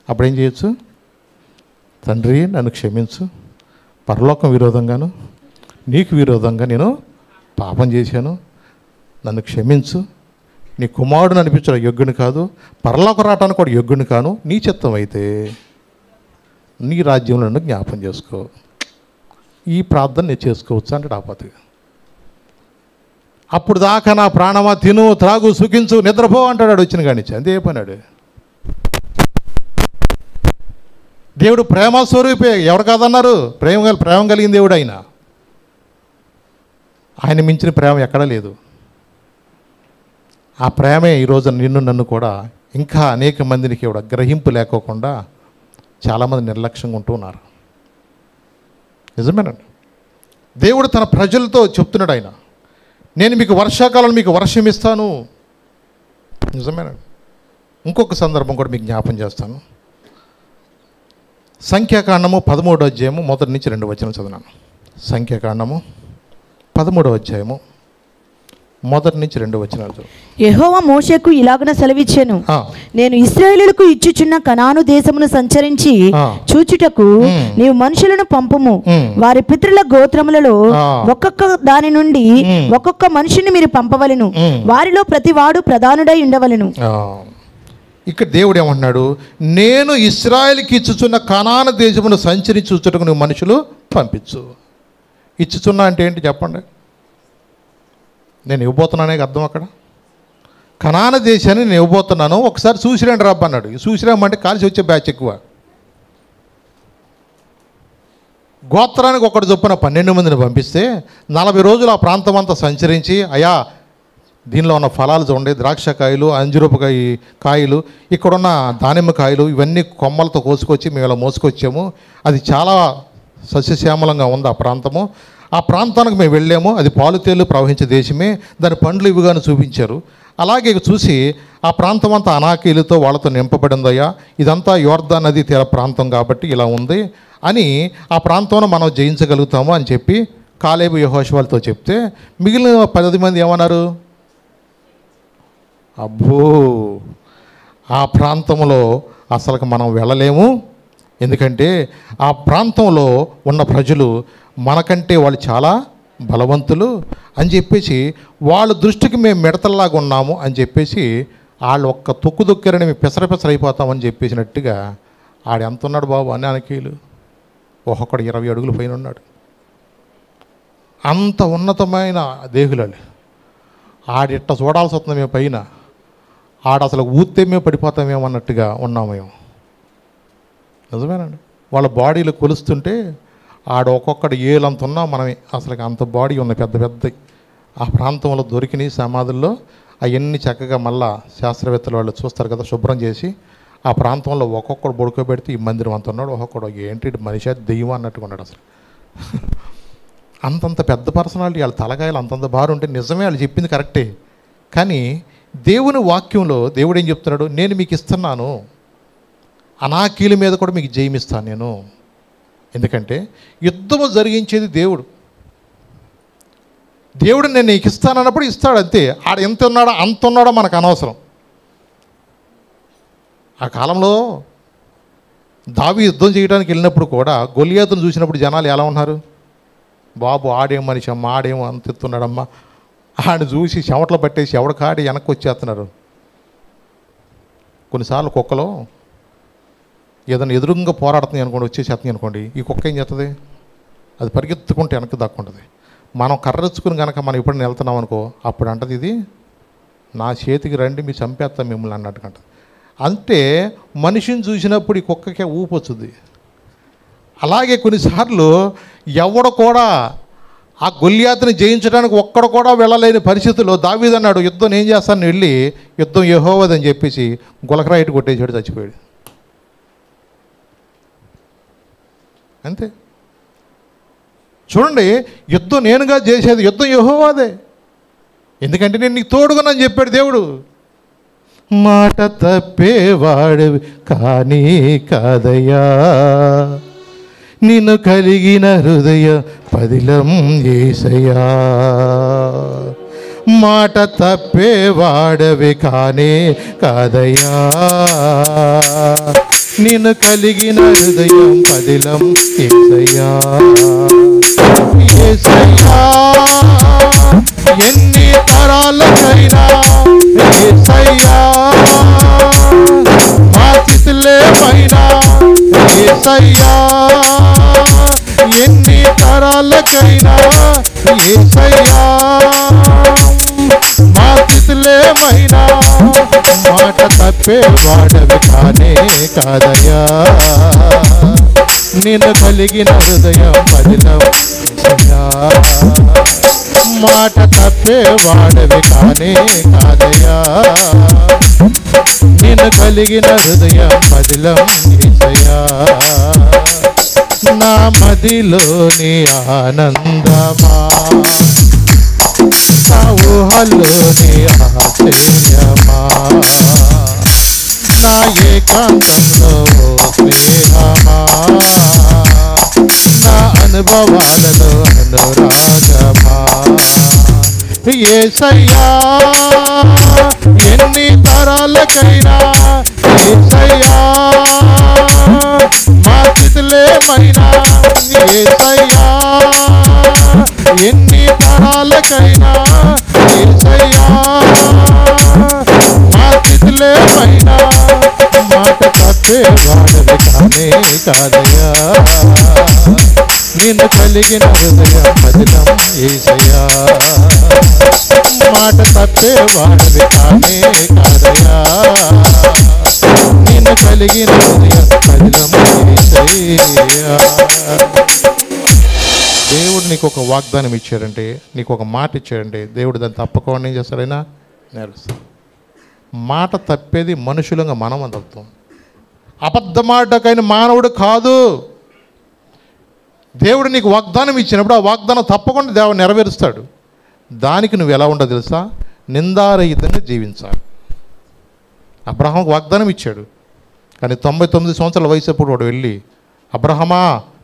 అప్పుడు ఏం చేయొచ్చు? తండ్రి నన్ను క్షమించు, పరలోకం విరోధంగాను నీకు విరోధంగా నేను పాపం చేశాను, నన్ను క్షమించు, నీ కుమారుడు అనిపించడం యోగ్యుని కాదు, పరలోకం రావటానికి కూడా యోగ్యుని కాను, నీ చిత్తం అయితే నీ రాజ్యంలో నన్ను జ్ఞాపం చేసుకో. ఈ ప్రార్థన నేను చేసుకోవచ్చు అంటే ఆపత్తిగా. అప్పుడు దాకా నా ప్రాణమా తిను త్రాగు సుఖించు నిద్రపో అంటాడు వచ్చిన కానిచ్చి. అంతే పన్నాడు. దేవుడు ప్రేమ స్వరూపే, ఎవరు కాదన్నారు? ప్రేమ కలిగిన దేవుడు ఆయన. ఆయన మించిన ప్రేమ ఎక్కడా లేదు. ఆ ప్రేమే ఈరోజు నిన్ను నన్ను కూడా ఇంకా అనేక మందికి కూడా గ్రహింపు లేకోకుండా చాలామంది నిర్లక్ష్యంగా ఉంటూ ఉన్నారు. నిజమేనండి. దేవుడు తన ప్రజలతో చెప్తున్నాడు, ఆయన నేను మీకు వర్షాకాలంలో మీకు వర్షం ఇస్తాను. నిజమేనండి. ఇంకొక సందర్భం కూడా మీకు జ్ఞాపం చేస్తాను. సంఖ్యాకాండము 13వ అధ్యాయము 1 నుంచి 2 వచనం చదివాను. సంఖ్యాకాండము 13వ అధ్యాయము 1 నుంచి 2 వచనాలు. యెహోవా మోషేకు ఇలాగున సెలవిచ్చెను, నేను ఇశ్రాయేలులకు ఇచ్చుచున్న కనాను దేశమును సంచరించి చూచుటకు నీవు మనుషులను పంపుము. వారి పితరుల గోత్రములలో ఒక్కొక్క దాని నుండి ఒక్కొక్క మనిషిని మీరు పంపవలెను. వారిలో ప్రతివాడు ప్రధానుడై ఉండవలెను. ఇక్కడ దేవుడు ఏమంటున్నాడు? నేను ఇశ్రాయేలుకి ఇచ్చుచున్న కనాను దేశమును సంచరించి చూచుటకు నువ్వు మనుషులు పంపించు. ఇచ్చుచున్నా అంటే ఏంటి చెప్పండి? నేను ఇవ్వబోతున్నానే అర్థం. అక్కడ కనాను దేశాన్ని నేను ఇవ్వబోతున్నాను, ఒకసారి చూసిరండి రబ్బ అన్నాడు. చూసిరామంటే కాల్చి వచ్చే బ్యాచ్ ఎక్కువ. గోత్రానికి ఒకటి చొప్పున 12 మందిని పంపిస్తే 40 రోజులు ఆ ప్రాంతం అంతా సంచరించి, అయా దీనిలో ఉన్న ఫలాలు చూడండి, ద్రాక్షకాయలు, అంజూరపుకాయ కాయలు, ఇక్కడున్న దానిమ్మ కాయలు, ఇవన్నీ కొమ్మలతో కోసుకొచ్చి మేము ఇలా మోసుకొచ్చాము, అది చాలా సస్యశ్యామలంగా ఉంది ఆ ప్రాంతము. ఆ ప్రాంతానికి మేము వెళ్ళాము, అది పాలుతేళ్లు ప్రవహించే దేశమే, దాని పండ్లు ఇవిగాను చూపించారు. అలాగే చూసి ఆ ప్రాంతం అంతా అనాకీలతో వాళ్ళతో నింపబడిందయ్యా, ఇదంతా యోర్దాన్ నది తీర ప్రాంతం కాబట్టి ఇలా ఉంది అని ఆ ప్రాంతంలో మనం జయించగలుగుతాము అని చెప్పి కాలేబు యెహోషువతో చెప్తే మిగిలిన 10 మంది ఏమన్నారు? అబ్బో ఆ ప్రాంతంలో అసలు మనం వెళ్ళలేము, ఎందుకంటే ఆ ప్రాంతంలో ఉన్న ప్రజలు మనకంటే వాళ్ళు చాలా బలవంతులు అని చెప్పేసి వాళ్ళ దృష్టికి మేము మిడతల్లాగా ఉన్నాము అని చెప్పేసి వాళ్ళు ఒక్క తొక్కు దొక్కారని మేము పెసరైపోతామని చెప్పేసినట్టుగా ఆడు ఎంత ఉన్నాడు బాబు అనాకీలు? ఒక్కొక్కడు 20 అడుగుల పైన ఉన్నాడు. అంత ఉన్నతమైన దేహులు. ఆడిట్ట చూడాల్సి వస్తుంది మేము పైన, ఆడ అసలు ఊతే మేము పడిపోతామేమో అన్నట్టుగా ఉన్నాము మేము. నిజమేనండి. వాళ్ళ బాడీలు కొలుస్తుంటే ఆడ ఒక్కొక్కటి ఏలంత ఉన్నా మనమే అసలు అంత బాడీ ఉన్న పెద్ద ఆ ప్రాంతంలో దొరికినాయి సమాధుల్లో. అవన్నీ చక్కగా మళ్ళా శాస్త్రవేత్తలు వాళ్ళు చూస్తారు కదా, శుభ్రం చేసి ఆ ప్రాంతంలో ఒక్కొక్కడు పడుకోబెడితే ఈ మందిరం అంత ఉన్నాడు, ఒక్కొక్కడు ఏంటి మనిషి దెయ్యం అన్నట్టుగా ఉన్నాడు అసలు. అంతంత పెద్ద పర్సనాలిటీ, వాళ్ళ తలకాయలు అంతంత భారం ఉంటే నిజమే, వాళ్ళు చెప్పింది కరెక్టే. కానీ దేవుని వాక్యంలో దేవుడు ఏం చెప్తున్నాడు, నేను మీకు ఇస్తున్నాను, అనాకీల మీద కూడా మీకు జయమిస్తాను నేను. ఎందుకంటే యుద్ధము జరిగించేది దేవుడు. దేవుడు నేను నీకు ఇస్తానన్నప్పుడు ఇస్తాడు, అంతే. ఆడ ఎంత ఉన్నాడో అంత ఉన్నాడో మనకు అనవసరం. ఆ కాలంలో దావీదు యుద్ధం చేయడానికి వెళ్ళినప్పుడు కూడా గొలియాతును చూసినప్పుడు జనాలు ఎలా ఉన్నారు, బాబు ఆడేం మనిషి అమ్మ, ఆడేమో అంత ఎత్తున్నాడమ్మా, ఆడిని చూసి చెమటలు పట్టేసి ఎవడికాడి వెనక్కి వచ్చేస్తున్నారు. కొన్నిసార్లు కుక్కలో ఏదైనా ఎదురుగా పోరాడుతుంది అనుకోండి, వచ్చేసేస్తుంది అనుకోండి, ఈ కుక్క ఏం చేస్తుంది, అది పరిగెత్తుకుంటే వెనక్కి దక్కుంటుంది. మనం కర్రెచ్చుకుని కనుక మనం ఎప్పుడైనా వెళ్తున్నాం అనుకో, అప్పుడు అంటది ఇది నా చేతికి రండి మీరు చంపేస్తాం మిమ్మల్ని అన్నట్టుకంట. అంటే మనిషిని చూసినప్పుడు ఈ కుక్కకే ఊపు వచ్చింది. అలాగే కొన్నిసార్లు ఎవడు కూడా ఆ గొల్యాతుని జయించడానికి ఒక్కడు కూడా వెళ్ళలేని పరిస్థితుల్లో దావీదు అన్నాడు, యుద్ధం ఏం చేస్తాను వెళ్ళి, యుద్ధం యెహోవాదని చెప్పేసి గులకరాయిట్ కొట్టేసాడు, చచ్చిపోయాడు. అంతే. చూడండి, యుద్ధం నేనుగా చేసేది, యుద్ధం యెహోవాదే. ఎందుకంటే నేను నీకు తోడుగానని చెప్పాడు దేవుడు. మాట తప్పేవాడివి కానీ కాదయ్యా, నిన్ను కలిగిన హృదయ పదిలం యేసయ్యా. మాట తప్పేవాడవి కానే కాదయ్యా, నిన్ను కలిగిన హృదయం పదిలం యేసయ్యా. యేసయ్యా ఎన్ని తరాలకైనా యేసయ్యా, మా స్థితిలేమైనా యేసయ్యా, ఎన్ని తరాలకైనా యేసయ్యా, మా స్థితిలేమైనా మాట తప్పేవాడవి కానే కాదయ్యా, నిన్ను కలిగిన హృదయం పదిలం యేసయ్యా. మాట తప్పేవాడవి కానే కాదయ్యా, నిన్ను కలిగిన హృదయం పదిలం యేసయ్యా. నా మదిలోని ఆనందమా, నా ఊహలోని ఆశ్చర్యమా, నా ఏకాంతంలో స్నేహమా, నా అనుభవాలలో అనురాగమా. యేసయ్యా ఎన్ని తరాలకైనా యేసయ్యా, మా స్థితిలేమైనా యేసయ్యా, ఎన్ని తరాలకైనా యేసయ్యా, మా స్థితిలేమైనా మాట తప్పేవాడవి కానే కాదయ్యా, నిన్ను కలిగిన హృదయం పదిలం యేసయ్యా. మాట తప్పేవాడవి కానే కాదయ్యా, నిన్ను కలిగిన హృదయం పదిలం యేసయ్యా. దేవుడు నీకు ఒక వాగ్దానం ఇచ్చాడంటే, నీకు ఒక మాట ఇచ్చాడంటే, దేవుడు దాన్ని తప్పకుండా ఏం చేస్తాడైనా నేర్స్తాడు. మాట తప్పేది మనుషులంగా మనం తప్పుతాం. అబద్ధమాటకైన మానవుడు కాదు. దేవుడు నీకు వాగ్దానం ఇచ్చినప్పుడు ఆ వాగ్దానం తప్పకుండా దేవుడు నెరవేరుస్తాడు. దానికి నువ్వు ఎలా ఉండదు తెలుసా, నిందారహితంగా జీవించాలి. అబ్రహాంకు వాగ్దానం ఇచ్చాడు, కానీ 99 సంవత్సరాల వయసు అప్పుడు వాడు వెళ్ళి, అబ్రహమా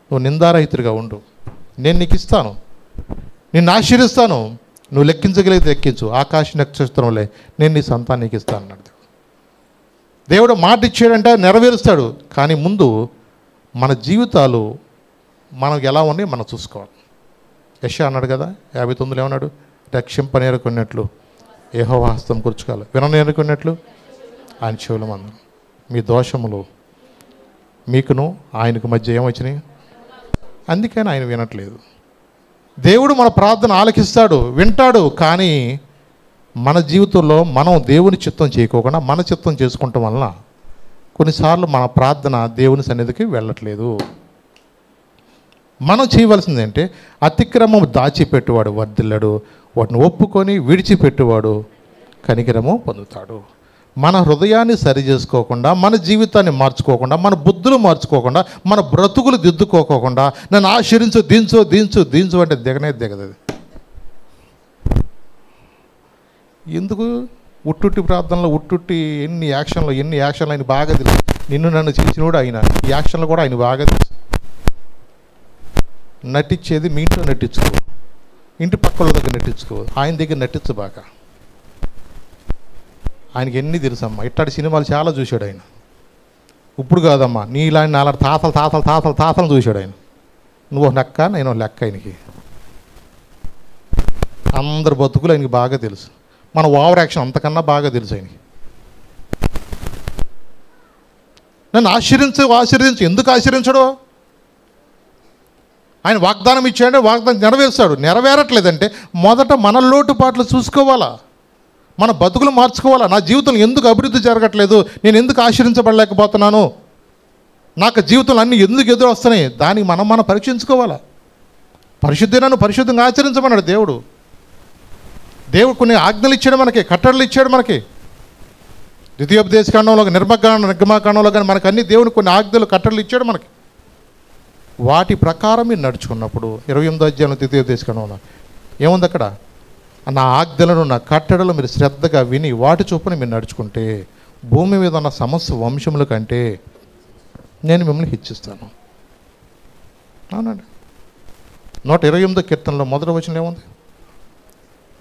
నువ్వు నిందారహితుడిగా ఉండు, నేను నీకు ఇస్తాను, నిన్ను ఆశీర్వదిస్తాను, నువ్వు లెక్కించగలిగితే లెక్కించు, ఆకాశ నక్షత్రంలే నేను నీ సంతానానికి ఇస్తాను అన్నాడు. దేవుడు మాట ఇచ్చాడంటే నెరవేరుస్తాడు. కానీ ముందు మన జీవితాలు మనకు ఎలా ఉన్నాయి మనం చూసుకోవాలి. యెషయా అన్నాడు కదా 59 ఏమన్నాడు, రక్షింపనేరుకున్నట్లు యెహోవా హస్తం కూర్చుకోవాలి, విననేరుకున్నట్లు ఆయన చెవుల మందం. మీ దోషములు మీకును ఆయనకు మధ్య ఏమొచ్చినాయి, అందుకని ఆయన వినట్లేదు. దేవుడు మన ప్రార్థన ఆలకిస్తాడు, వింటాడు. కానీ మన జీవితంలో మనం దేవుని చిత్తం చేయకోకుండా మన చిత్తం చేసుకుంటాం వలన కొన్నిసార్లు మన ప్రార్థన దేవుని సన్నిధికి వెళ్ళట్లేదు. మనం చేయవలసింది ఏంటంటే, అతిక్రమం దాచిపెట్టువాడు వర్ధిల్లడు, వాటిని ఒప్పుకొని విడిచిపెట్టువాడు కనికరము పొందుతాడు. మన హృదయాన్ని సరి చేసుకోకుండా, మన జీవితాన్ని మార్చుకోకుండా, మన బుద్ధులు మార్చుకోకుండా, మన బ్రతుకులు దిద్దుకోకుండా నన్ను ఆశ్రయించు, దించు దించు దించు అంటే దిగనే దిగదు. ఎందుకు ఉట్టుట్టి ప్రార్థనలో ఉట్టుట్టి ఎన్ని యాక్షన్లు ఆయన బాగా తెలుసు. నిన్ను నన్ను చేసినోడు ఆయన, ఈ యాక్షన్లు కూడా ఆయన బాగా తెలుసు. నటించేది మీ ఇంట్లో నటించుకో, ఇంటి పక్కల దగ్గర నటించుకో, ఆయన దగ్గర నటించు బాగా. ఆయనకి ఎన్ని తెలుసమ్మా, ఇట్లాంటి సినిమాలు చాలా చూశాడు ఆయన. ఇప్పుడు కాదమ్మా, నీ ఇలాంటి నాలుగు తాతలు చూశాడు ఆయన. నువ్వు లెక్క, నేను లెక్క. ఆయనకి అందరు బతుకులు ఆయనకి బాగా తెలుసు. మన ఓవర్ యాక్షన్ అంతకన్నా బాగా తెలుసు ఆయనకి. నన్ను ఆశీర్వదించు. ఎందుకు ఆశీర్వించడు? ఆయన వాగ్దానం ఇచ్చాడంటే వాగ్దానం నెరవేరుస్తాడు. నెరవేరట్లేదంటే మొదట మన లోటుపాట్లు చూసుకోవాలా, మన బతుకులు మార్చుకోవాలా. నా జీవితంలో ఎందుకు అభివృద్ధి జరగట్లేదు, నేను ఎందుకు ఆశీర్వించబడలేకపోతున్నాను, నాకు జీవితంలో అన్నీ ఎందుకు ఎదురు వస్తున్నాయి, దానికి మనం పరీక్షించుకోవాలా. పరిశుద్ధులను పరిశుద్ధంగా ఆచరించమన్నాడు దేవుడు. దేవుడు కొన్ని ఆజ్ఞలు ఇచ్చాడు మనకి, కట్టడలు ఇచ్చాడు మనకి. ద్వితీయోపదేశకాండంలో, నిర్గమాకాండంలో కానీ మనకు అన్ని దేవుని కొన్ని ఆజ్ఞలు కట్టడలు ఇచ్చాడు మనకి. వాటి ప్రకారం మీరు నడుచుకున్నప్పుడు 28వ అధ్యాయంలో ద్వితీయోపదేశకాండంలో ఏముంది అక్కడ? నా ఆజ్ఞలను, నా కట్టడలు మీరు శ్రద్ధగా విని వాటి చొప్పున మీరు నడుచుకుంటే భూమి మీద ఉన్న సమస్త వంశముల కంటే నేను మిమ్మల్ని హెచ్చిస్తాను. అవునండి. 128వ కీర్తనలో మొదటి వచనం ఏముంది?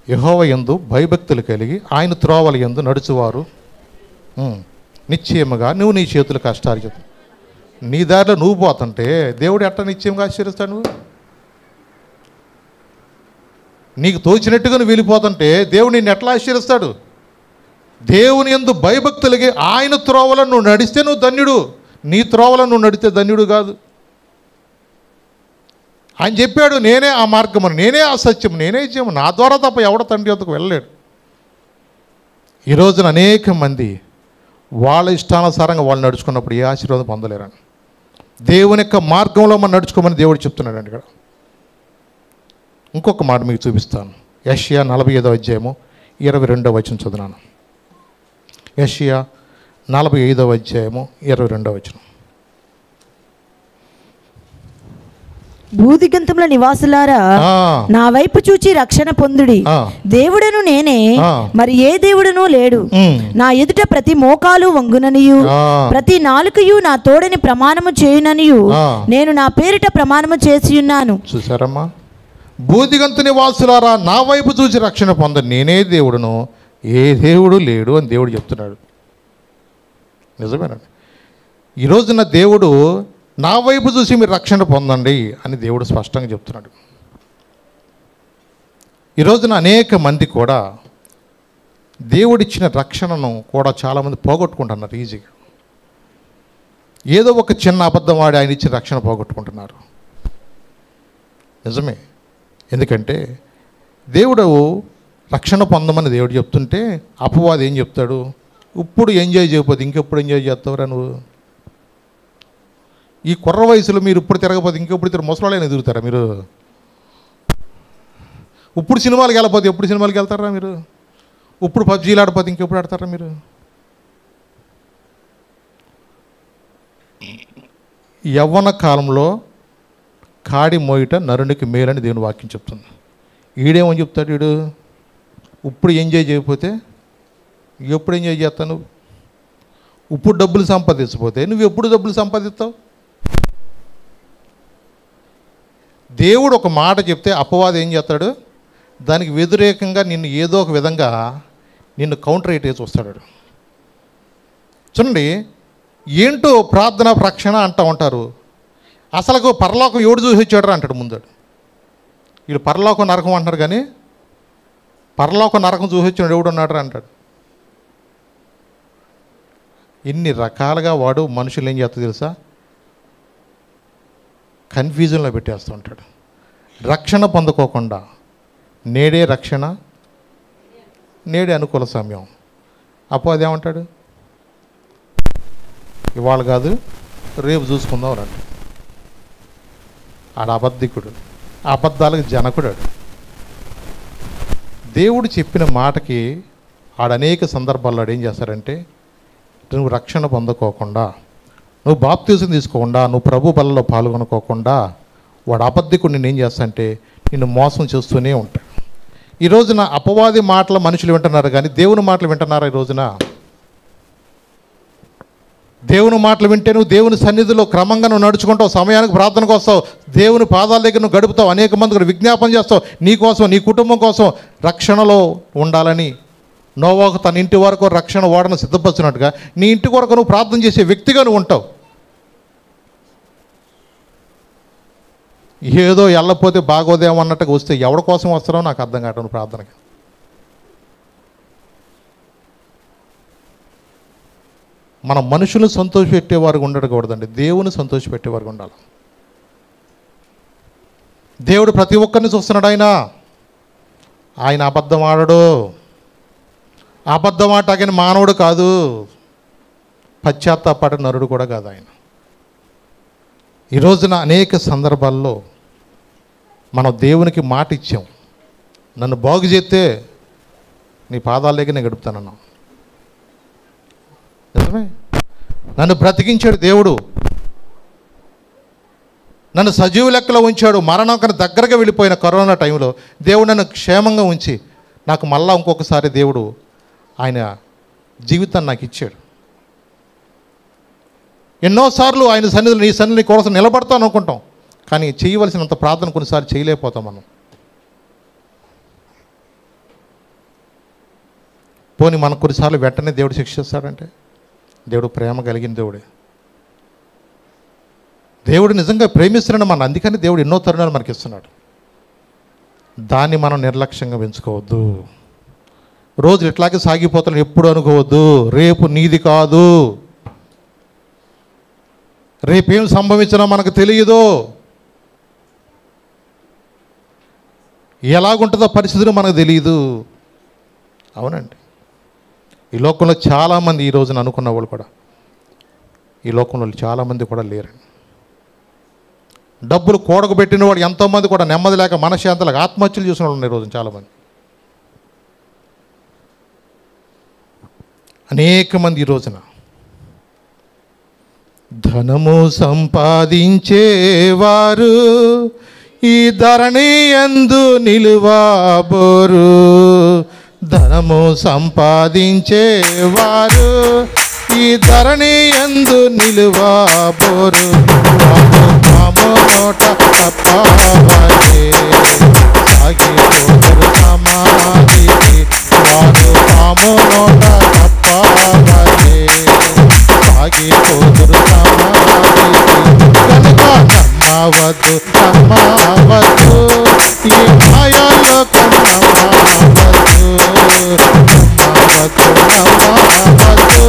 యెహోవా యందు భయభక్తులు కలిగి ఆయన త్రోవల యందు నడుచువారు నిశ్చయముగా నువ్వు నీ చేతులు కష్టార్జితం. నీ దారిలో నువ్వు పోతుంటే దేవుడు ఎట్లా నిశ్చయంగా ఆశీర్వదిస్తాడు? నువ్వు నీకు తోచినట్టుగా నువ్వు వెళ్ళిపోతుంటే దేవుడు నిన్ను ఎట్లా ఆశీర్వదిస్తాడు? దేవుని యందు భయభక్తులకి ఆయన త్రోవలను నువ్వు నడిస్తే నువ్వు ధన్యుడు. నీ త్రోవలను నువ్వు నడిస్తే ధన్యుడు కాదు. ఆయన చెప్పాడు, నేనే ఆ మార్గము, నేనే ఆ సత్యము, నేనే జీవము, నా ద్వారా తప్ప ఎవడ తండ్రి వద్దకు వెళ్ళలేడు. ఈ రోజున అనేక మంది వాళ్ళ ఇష్టానుసారంగా వాళ్ళు నడుచుకున్నప్పుడు ఏ ఆశీర్వాదం పొందలేరని, దేవుని యొక్క మార్గంలో మనం నడుచుకోమని దేవుడు చెప్తున్నాడండి ఇక్కడ. ఇంకొక మాట మీకు చూపిస్తాను. యెషయా 45వ అధ్యాయము 22వ వచనం చదువునాను. యెషయా 45వ అధ్యాయము 22వ వచనం. భూదిగంతముల నివాసులారా, నా వైపు చూచి రక్షణ పొందుడి. దేవుడను నేనే, మరి ఏ దేవుడను లేడు. నా ఎదుట ప్రతి మోకాలు వంగుననియు ప్రతి నాలుకయు నా తోడని ప్రమాణము చేయుననియు నేను నా పేరిట ప్రమాణము చేసి ఉన్నాను. చూసారమ్మా, భూదిగంత నివాసులారా, నా వైపు చూసి రక్షణ పొందండి, నేనే దేవుడును, ఏ దేవుడు లేడు అని దేవుడు చెప్తున్నాడు. నిజమేనండి. ఈరోజున దేవుడు నా వైపు చూసి మీరు రక్షణ పొందండి అని దేవుడు స్పష్టంగా చెప్తున్నాడు. ఈరోజున అనేక మంది కూడా దేవుడిచ్చిన రక్షణను కూడా చాలామంది పోగొట్టుకుంటున్నారు ఈజీగా. ఏదో ఒక చిన్న అబద్ధం వాడి ఆయన ఇచ్చిన రక్షణ పోగొట్టుకుంటున్నారు. నిజమే. ఎందుకంటే దేవుడు రక్షణ పొందమని దేవుడు చెప్తుంటే అపవాది ఏం చెప్తాడు? ఇప్పుడు ఎంజాయ్ చేయకపోతే ఇంకెప్పుడు ఎంజాయ్ చేస్తావురా నువ్వు? ఈ కుర్ర వయసులో మీరు ఇప్పుడు తిరగకపోతే ఇంకెప్పుడు ముసలాళ్ళైనా తిరుగుతారా మీరు? ఇప్పుడు సినిమాలకు వెళ్ళకపోతే ఎప్పుడు సినిమాలకు వెళ్తారా మీరు? ఇప్పుడు పబ్జీలు ఆడిపోతే ఇంకెప్పుడు ఆడతారా మీరు? యవ్వన కాలంలో కాడి మోయిట నరునికి మేలని దేవుని వాక్యం చెప్తుంది. ఈడేమని చెప్తాడు? వీడు ఇప్పుడు ఎంజాయ్ చేయకపోతే ఎప్పుడు ఎంజాయ్ చేస్తావు నువ్వు? ఇప్పుడు డబ్బులు సంపాదించకపోతే నువ్వు ఎప్పుడు డబ్బులు సంపాదిస్తావు? దేవుడు ఒక మాట చెప్తే అపవాది ఏం చేస్తాడు? దానికి వ్యతిరేకంగా నిన్ను ఏదో ఒక విధంగా నిన్ను కౌంటర్ వేసి వస్తాడు. చూడండి, ఏంటో ప్రార్థన రక్షణ అంటూ ఉంటారు. అసలు పరలోకం ఎవడు చూసి వచ్చాడు అంటాడు ముందు. వీళ్ళు పరలోకం నరకం అంటారు, కానీ పరలోకం నరకం చూసి వచ్చినాడు ఎవడు ఉన్నాడు అంటాడు. ఇన్ని రకాలుగా వాడు మనుషులు ఏం చేస్తా తెలుసా? కన్ఫ్యూజన్లో పెట్టేస్తూ ఉంటాడు. రక్షణ పొందుకోకుండా నేడే రక్షణ, నేడే అనుకూల సమయం. అప్పుడు అదేమంటాడు? ఇవాళ కాదు రేపు చూసుకుందాం రండి. ఆడ అబద్ధికుడు, అబద్ధాలకు జనకుడు. దేవుడు చెప్పిన మాటకి ఆడనేక సందర్భాల్లో ఏం చేస్తారంటే, నువ్వు రక్షణ పొందుకోకుండా, నువ్వు బాప్తిజం తీసుకోకుండా, నువ్వు ప్రభు బలలో పాల్గొనుకోకుండా వాడు అబద్ధికుడు నిన్ను ఏం చేస్తాడంటే నిన్ను మోసం చేస్తూనే ఉంటాడు. ఈ రోజున అపవాది మాటలు మనుషులు వింటున్నారు, కానీ దేవుని మాటలు వింటున్నారా? ఈ రోజున దేవుని మాటలు వింటే నువ్వు దేవుని సన్నిధిలో క్రమంగా నువ్వు నడుచుకుంటావు, సమయానికి ప్రార్థనకు వస్తావు, దేవుని పాదాల దగ్గర నువ్వు గడుపుతావు, అనేక మంది కూడా విజ్ఞాపన చేస్తావు, నీ కోసం, నీ కుటుంబం కోసం రక్షణలో ఉండాలని. నోవాహు తన ఇంటి వరకు రక్షణ ఓడను సిద్ధపరిచినట్టుగా నీ ఇంటి కొరకు నువ్వు ప్రార్థన చేసే వ్యక్తిగా నువ్వు ఉంటావు. ఏదో వెళ్ళకపోతే బాగోదేమో అన్నట్టుగా వస్తే ఎవరి కోసం వస్తారో నాకు అర్థం కావటం ప్రార్థనకి. మన మనుషులను సంతోషపెట్టేవారు ఉండకూడదండి, దేవుని సంతోషపెట్టేవారు ఉండాలి. దేవుడు ప్రతి ఒక్కరిని చూస్తున్నాడు. ఆయన అబద్ధం ఆడడు. అబద్ధం ఆటగిన మానవుడు కాదు, పశ్చాత్తాపడ నరుడు కూడా కాదు ఆయన. ఈ రోజున అనేక సందర్భాల్లో మనం దేవునికి మాట ఇచ్చాం, నన్ను బాగు చేస్తే నీ పాదాల దగ్గర నేను గడుపుతానన్నాం. నిజమే, నన్ను బ్రతికించాడు దేవుడు, నన్ను సజీవ లెక్కలో ఉంచాడు. మరణం కన్నా దగ్గరగా వెళ్ళిపోయిన కరోనా టైంలో దేవుడు నన్ను క్షేమంగా ఉంచి నాకు మళ్ళా ఇంకొకసారి దేవుడు ఆయన జీవితాన్ని నాకు ఇచ్చాడు. ఎన్నోసార్లు ఆయన సన్నిధిలో, నీ సన్నిధి కోసం నిలబడతాను అనుకుంటాం, కానీ చేయవలసినంత ప్రార్థన కొన్నిసార్లు చేయలేకపోతాం మనం. పోనీ మనకు కొన్నిసార్లు వెంటనే దేవుడు శిక్షిస్తాడంటే, దేవుడు ప్రేమ కలిగిన దేవుడే. దేవుడు నిజంగా ప్రేమిస్తున్నాడు మన, అందుకని దేవుడు ఎన్నో తరుణాలు మనకి ఇస్తున్నాడు. దాన్ని మనం నిర్లక్ష్యంగా పెంచుకోవద్దు. రోజులు ఇట్లాగే సాగిపోతాను ఎప్పుడు అనుకోవద్దు. రేపు నీది కాదు, రేపేం సంభవించినా మనకు తెలియదు, ఎలాగుంటుందో పరిస్థితులు మనకు తెలియదు. అవునండి, ఈ లోకంలో చాలామంది ఈ రోజున అనుకున్న వాళ్ళు కూడా ఈ లోకంలో చాలామంది కూడా లేరండి. డబ్బులు కూడకబెట్టిన వాడు ఎంతోమంది కూడా నెమ్మది లేక మనశ్శాంతి లేక ఆత్మహత్యలు చేసిన వాళ్ళు ఉన్నాయి ఈ రోజున చాలామంది. అనేక మంది ఈ రోజున ధనము సంపాదించేవారు ఈ ధరణి యందు నిలువబోరు. ధనము సంపాదించేవారు ఈ ధరణి యందు నిలువబోరు. పాము నోట తప్పవలే సాగిపోరు సమాధికి. వారు పాము నోట తప్పవలే సాగిపోరు సమాధికి. కనుక నమ్మవద్దు, నమ్మవద్దు, ఈ మాయలోకం నమ్మవద్దు, నమ్మవద్దు, నమ్మవద్దు,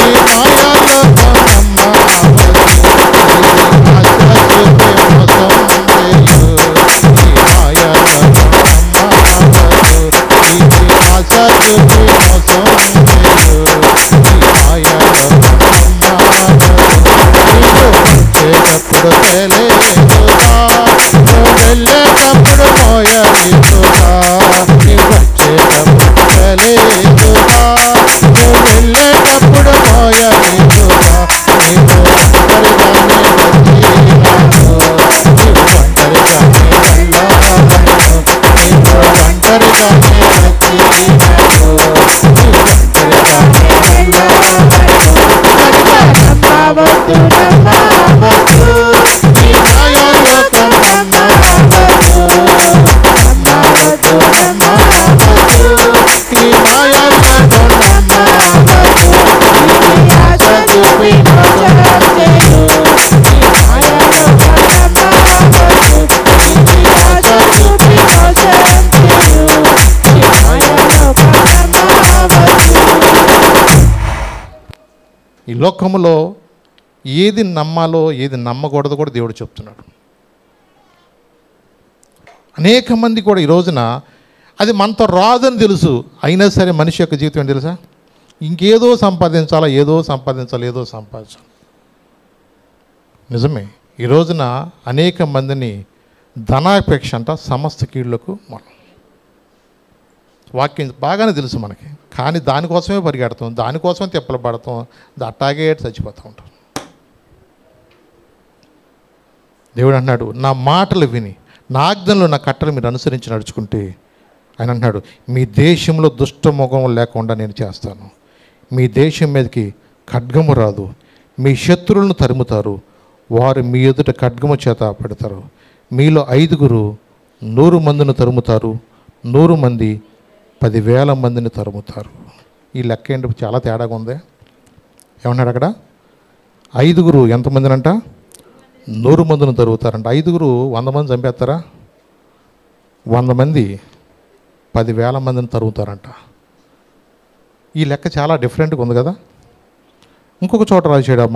ఈ మాయలోకం నమ్మవద్దు. వెళ్ళేటప్పుడు మోయలిదుగా, వచ్చేటప్పుడు తెలియదుగా, వెళ్ళేటప్పుడు మోయలిదుగా. నీవు ఒంటరిగానే వచ్చినాను, నీవు ఒంటరిగానే వెళ్ళాను, నీవు ఒంటరిగానే వచ్చినాను, నీవు ఒంటరిగానే వెళ్ళాను. నమ్మవద్దు, నమ్మవద్దు, ఈ మాయలోకం నమ్మవద్దు, నమ్మవద్దు, నమ్మవద్దు, ఈ మాయలోకం నమ్మవద్దు. ఇది ఆశ చూపి మోసం చేయు, ఈ మాయలోకం నమ్మవద్దు, ఇది ఆశ చూపి మోసం చేయు, ఈ మాయలోకం నమ్మవద్దు. ఈ లోకములో ఏది నమ్మాలో ఏది నమ్మకూడదో కూడా దేవుడు చెప్తున్నాడు. అనేక మంది కూడా ఈ రోజున అది మనతో రాదని తెలుసు, అయినా సరే మనిషి యొక్క జీవితం ఏంటి తెలుసా? ఇంకేదో సంపాదించాలా, ఏదో సంపాదించాలి, ఏదో సంపాదించాలి. నిజమే, ఈ రోజున అనేక మందిని ధనాపేక్ష అంట సమస్త కీళ్లకు మనం వాక్యం బాగానే తెలుసు మనకి, కానీ దానికోసమే పరిగెడతాం, దానికోసమే తిప్పలు పడతాం, అట్టాగే చచ్చిపోతూ ఉంటాం. దేవుడు అంటున్నాడు, నా మాటలు విని నా ఆజ్ఞలు నా కట్టలు మీరు అనుసరించి నడుచుకుంటే, ఆయన అంటున్నాడు, మీ దేశంలో దుష్టముఖం లేకుండా నేను చేస్తాను. మీ దేశం మీదకి ఖడ్గము రాదు. మీ శత్రువులను తరుముతారు, వారు మీ ఎదుట ఖడ్గము చేత పెడతారు. మీలో 5 100 మందిని తరుముతారు, 100 మంది 10,000 మందిని తరుముతారు. ఈ లెక్క ఏంటి, చాలా తేడాగా ఉంది. ఏమన్నాడు అక్కడ? 5 ఎంతమందినంట? 100 మందిని తరుగుతారంట. 5 100 మంది చంపేస్తారా? 100 మంది 10,000 మందిని తరుగుతారంట. ఈ లెక్క చాలా డిఫరెంట్గా ఉంది కదా. ఇంకొక చోట రాశాడు ఆ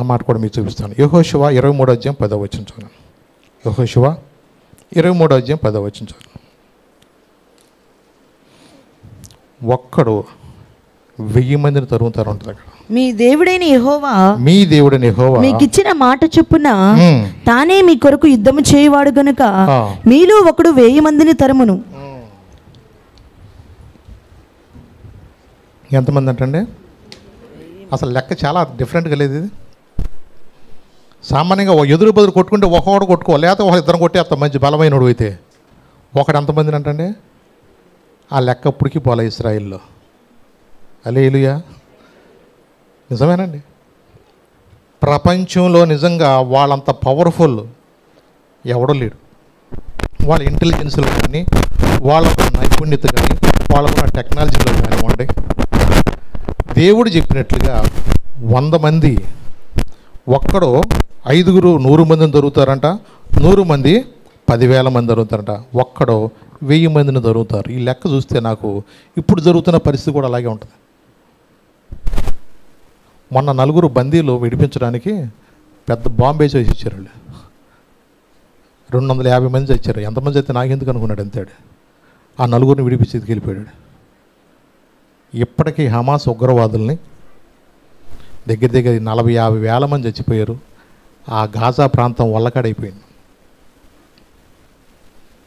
మాట కూడా మీకు చూపిస్తాను. యెహోషువ 23:10 చూడండి. యెహోషువ 23:10 చూడండి. ఒక్కడు 1000 మందిని తరుగుతారు ఉంటుంది అక్కడ. మీ దేవుడైన యెహోవా మీకు ఇచ్చిన మాట చొప్పున తానే మీ కొరకు యుద్ధము చేయవాడు గనుక మీలో ఒకడు 1000 మందిని తరుమును. ఎంతమంది అంటండి? అసలు లెక్క చాలా డిఫరెంట్గా లేదు ఇది. సామాన్యంగా ఎదురు బదులు కొట్టుకుంటే ఒకడు కొట్టుకోవాలి, లేకపోతే ఒక ఇద్దరం కొట్టేస్తా మంచి బలమైనడు అయితే. ఒకడు ఎంతమందిని అంటండి? ఆ లెక్క ఇప్పటికీ పోలే ఇశ్రాయేల్లో. హల్లెలూయా. నిజమేనండి. ప్రపంచంలో నిజంగా వాళ్ళంత పవర్ఫుల్ ఎవడో లేడు. వాళ్ళ ఇంటెలిజెన్స్లో కానీ, వాళ్ళకున్న నైపుణ్యత కానీ, వాళ్ళకున్న టెక్నాలజీలో కానివ్వండి, దేవుడు చెప్పినట్లుగా 100 మంది, ఒక్కడు 5 100 మందిని దొరుకుతారంట, 100 మంది 10,000 మంది దొరుకుతారంట, ఒక్కడు 1000 మందిని దొరుకుతారు. ఈ లెక్క చూస్తే నాకు ఇప్పుడు జరుగుతున్న పరిస్థితి కూడా అలాగే ఉంటుంది. మొన్న 4 బందీలు విడిపించడానికి పెద్ద బాంబే చేసి ఇచ్చారు వాళ్ళు. 250 మంది చచ్చారు. ఎంతమంది అయితే నాకెందుకు అనుకున్నాడు అంతాడు. ఆ 4 విడిపించి వెళ్ళిపోయాడు. ఇప్పటికీ హమాస్ ఉగ్రవాదుల్ని దగ్గర 40-50 వేల మంది చచ్చిపోయారు. ఆ గాజా ప్రాంతం వల్లకాడైపోయింది.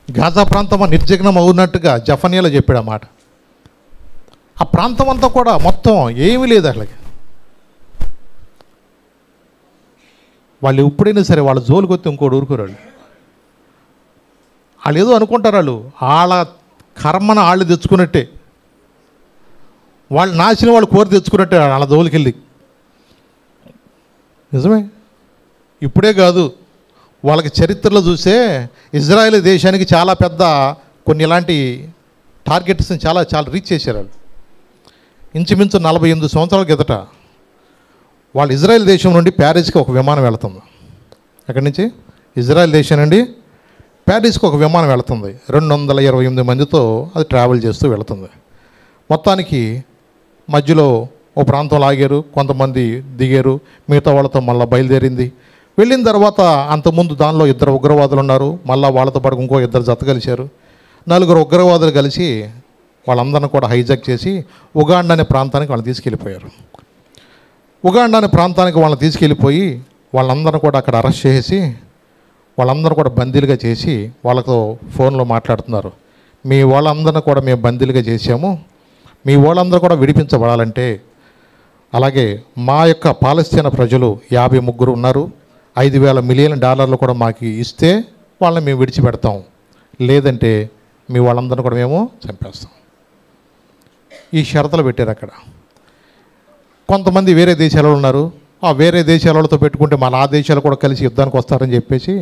గాజా ప్రాంతం నిర్జగ్నం అవునట్టుగా జఫన్యాలో చెప్పాడు ఆ మాట. ఆ ప్రాంతం అంతా కూడా మొత్తం ఏమీ లేదు అసలుకి. వాళ్ళు ఎప్పుడైనా సరే వాళ్ళ జోలికి వస్తే ఇంకోటి ఊరుకోరాళ్ళు. వాళ్ళు ఏదో అనుకుంటారు, వాళ్ళ కర్మను వాళ్ళు తెచ్చుకున్నట్టే, వాళ్ళు నాశనం వాళ్ళు కోరి తెచ్చుకున్నట్టే వాళ్ళ జోలికి వెళ్ళి. నిజమే. ఇప్పుడే కాదు, వాళ్ళకి చరిత్రలో చూసే ఇజ్రాయెల్ దేశానికి చాలా పెద్ద కొన్ని ఇలాంటి టార్గెట్స్ని చాలా రీచ్ చేశారు వాళ్ళు. ఇంచుమించు 48 సంవత్సరాల కిందట వాళ్ళు ఇజ్రాయెల్ దేశం నుండి ప్యారిస్కి ఒక విమానం వెళుతుంది. ఎక్కడి నుంచి? ఇజ్రాయెల్ దేశం నుండి ప్యారిస్కి ఒక విమానం వెళుతుంది. 228 మందితో అది ట్రావెల్ చేస్తూ వెళుతుంది. మొత్తానికి మధ్యలో ఓ ప్రాంతంలో ఆగారు, కొంతమంది దిగారు, మిగతా వాళ్ళతో మళ్ళీ బయలుదేరింది. వెళ్ళిన తర్వాత అంతకుముందు దానిలో 2 ఉగ్రవాదులు ఉన్నారు, మళ్ళీ వాళ్ళతో పాటు ఇంకో 2 జత కలిశారు. 4 ఉగ్రవాదులు కలిసి వాళ్ళందరిని కూడా హైజాక్ చేసి ఉగాండా అనే ప్రాంతానికి వాళ్ళని తీసుకెళ్ళిపోయారు. ఉగాండా అనే ప్రాంతానికి వాళ్ళని తీసుకెళ్ళిపోయి వాళ్ళందరిని కూడా అక్కడ అరెస్ట్ చేసి వాళ్ళందరూ కూడా బందీలుగా చేసి వాళ్ళతో ఫోన్లో మాట్లాడుతున్నారు. మీ వాళ్ళందరిని కూడా మేము బందీలుగా చేసాము, మీ వాళ్ళందరూ కూడా విడిపించబడాలంటే, అలాగే మా యొక్క పాలస్తీనా ప్రజలు 53 ఉన్నారు, $5,000 మిలియన్ కూడా మాకు ఇస్తే వాళ్ళని మేము విడిచిపెడతాం, లేదంటే మీ వాళ్ళందరినీ కూడా మేము చంపేస్తాం. ఈ షరతులు పెట్టారు అక్కడ. కొంతమంది వేరే దేశాలలో ఉన్నారు, ఆ వేరే దేశాలతో పెట్టుకుంటే మన ఆ దేశాలు కూడా కలిసి యుద్ధానికి వస్తారని చెప్పేసి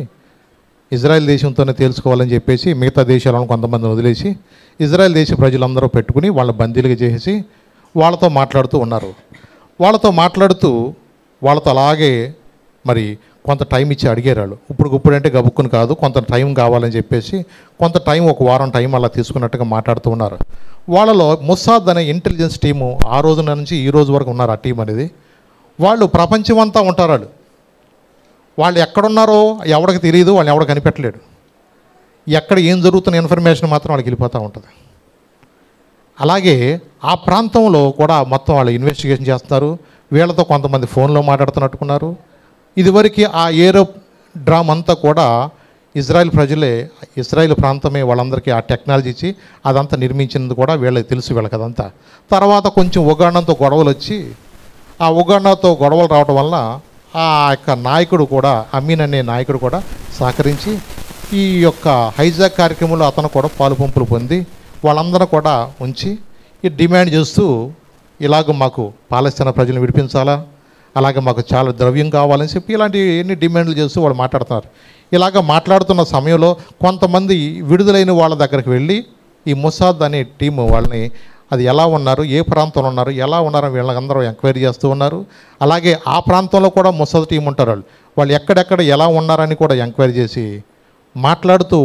ఇజ్రాయెల్ దేశంతోనే తెలుసుకోవాలని చెప్పేసి మిగతా దేశాలను కొంతమందిని వదిలేసి ఇజ్రాయెల్ దేశ ప్రజలందరూ పెట్టుకుని వాళ్ళ బందీలుగా చేసి వాళ్ళతో మాట్లాడుతూ ఉన్నారు. వాళ్ళతో మాట్లాడుతూ వాళ్ళతో అలాగే మరి కొంత టైం ఇచ్చి అడిగారు వాళ్ళు. ఇప్పుడు అంటే గబుక్కుని కాదు, కొంత టైం కావాలని చెప్పేసి కొంత టైం, 1 వారం టైం అలా తీసుకున్నట్టుగా మాట్లాడుతూ ఉన్నారు. వాళ్ళలో మొస్సాద్ అనే ఇంటెలిజెన్స్ టీము ఆ రోజు నుంచి ఈ రోజు వరకు ఉన్నారు. ఆ టీం అనేది వాళ్ళు ప్రపంచం అంతా ఉంటారు. వాళ్ళు ఎక్కడున్నారో ఎవరికి తెలియదు, వాళ్ళని ఎవడ కనిపెట్టలేడు. ఎక్కడ ఏం జరుగుతున్న ఇన్ఫర్మేషన్ మాత్రం వాళ్ళకి వెళ్ళిపోతూ ఉంటుంది. అలాగే ఆ ప్రాంతంలో కూడా మొత్తం వాళ్ళు ఇన్వెస్టిగేషన్ చేస్తున్నారు. వీళ్ళతో కొంతమంది ఫోన్లో మాట్లాడుతున్నట్టుకున్నారు. ఇదివరకు ఆ ఏరో డ్రామ్ అంతా కూడా ఇజ్రాయిల్ ప్రాంతమే వాళ్ళందరికీ ఆ టెక్నాలజీ ఇచ్చి అదంతా నిర్మించినది కూడా వీళ్ళకి తెలుసు, వీళ్ళకి అదంతా. తర్వాత కొంచెం ఉగాండాతో గొడవలు వచ్చి, ఆ ఉగాండాతో గొడవలు రావడం వల్ల ఆ యొక్క నాయకుడు కూడా, అమీన్ అనే నాయకుడు కూడా సహకరించి ఈ యొక్క హైజాక్ కార్యక్రమంలో అతను కూడా పాలు పంపులు పొంది వాళ్ళందరూ కూడా ఉంచి ఈ డిమాండ్ చేస్తూ, ఇలాగ మాకు పాలస్తీనా ప్రజలను విడిపించాలా, అలాగే మాకు చాలా ద్రవ్యం కావాలని చెప్పి ఇలాంటి ఎన్ని డిమాండ్లు చేస్తూ వాళ్ళు మాట్లాడుతున్నారు. ఇలాగ మాట్లాడుతున్న సమయంలో కొంతమంది విడుదలైన వాళ్ళ దగ్గరికి వెళ్ళి ఈ మొసాద్ అనే టీము వాళ్ళని అది ఎలా ఉన్నారు, ఏ ప్రాంతంలో ఉన్నారు, ఎలా ఉన్నారో వీళ్ళందరూ ఎంక్వైరీ చేస్తూ ఉన్నారు. అలాగే ఆ ప్రాంతంలో కూడా మొసాద్ టీం ఉంటారు, వాళ్ళు ఎక్కడెక్కడ ఎలా ఉన్నారని కూడా ఎంక్వైరీ చేసి మాట్లాడుతూ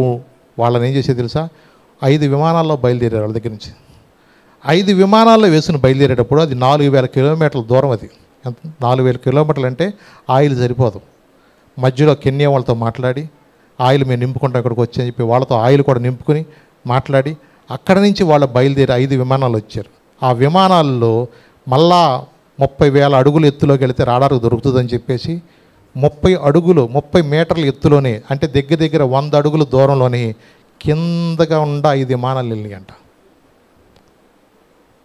వాళ్ళని ఏం చేసేది తెలుసా, 5 విమానాల్లో బయలుదేరారు. వాళ్ళ దగ్గర నుంచి 5 విమానాల్లో వేసుకుని బయలుదేరేటప్పుడు అది 4000 కిలోమీటర్ల దూరం. అది 4000 కిలోమీటర్లు అంటే ఆయిల్ సరిపోదు. మధ్యలో కెన్యా వాళ్ళతో మాట్లాడి ఆయిల్ మేము నింపుకుంటాం ఇక్కడికి వచ్చి అని చెప్పి వాళ్ళతో ఆయిల్ కూడా నింపుకుని మాట్లాడి అక్కడి నుంచి వాళ్ళు బయలుదేరి 5 విమానాలు వచ్చారు. ఆ విమానాల్లో మళ్ళా 30,000 అడుగులు ఎత్తులోకి వెళితే రాడార్కు దొరుకుతుందని చెప్పేసి 30 మీటర్ల ఎత్తులోనే, అంటే దగ్గర 100 అడుగుల దూరంలోనే కిందగా ఉండ 5 విమానాలు వెళ్ళినాయంట.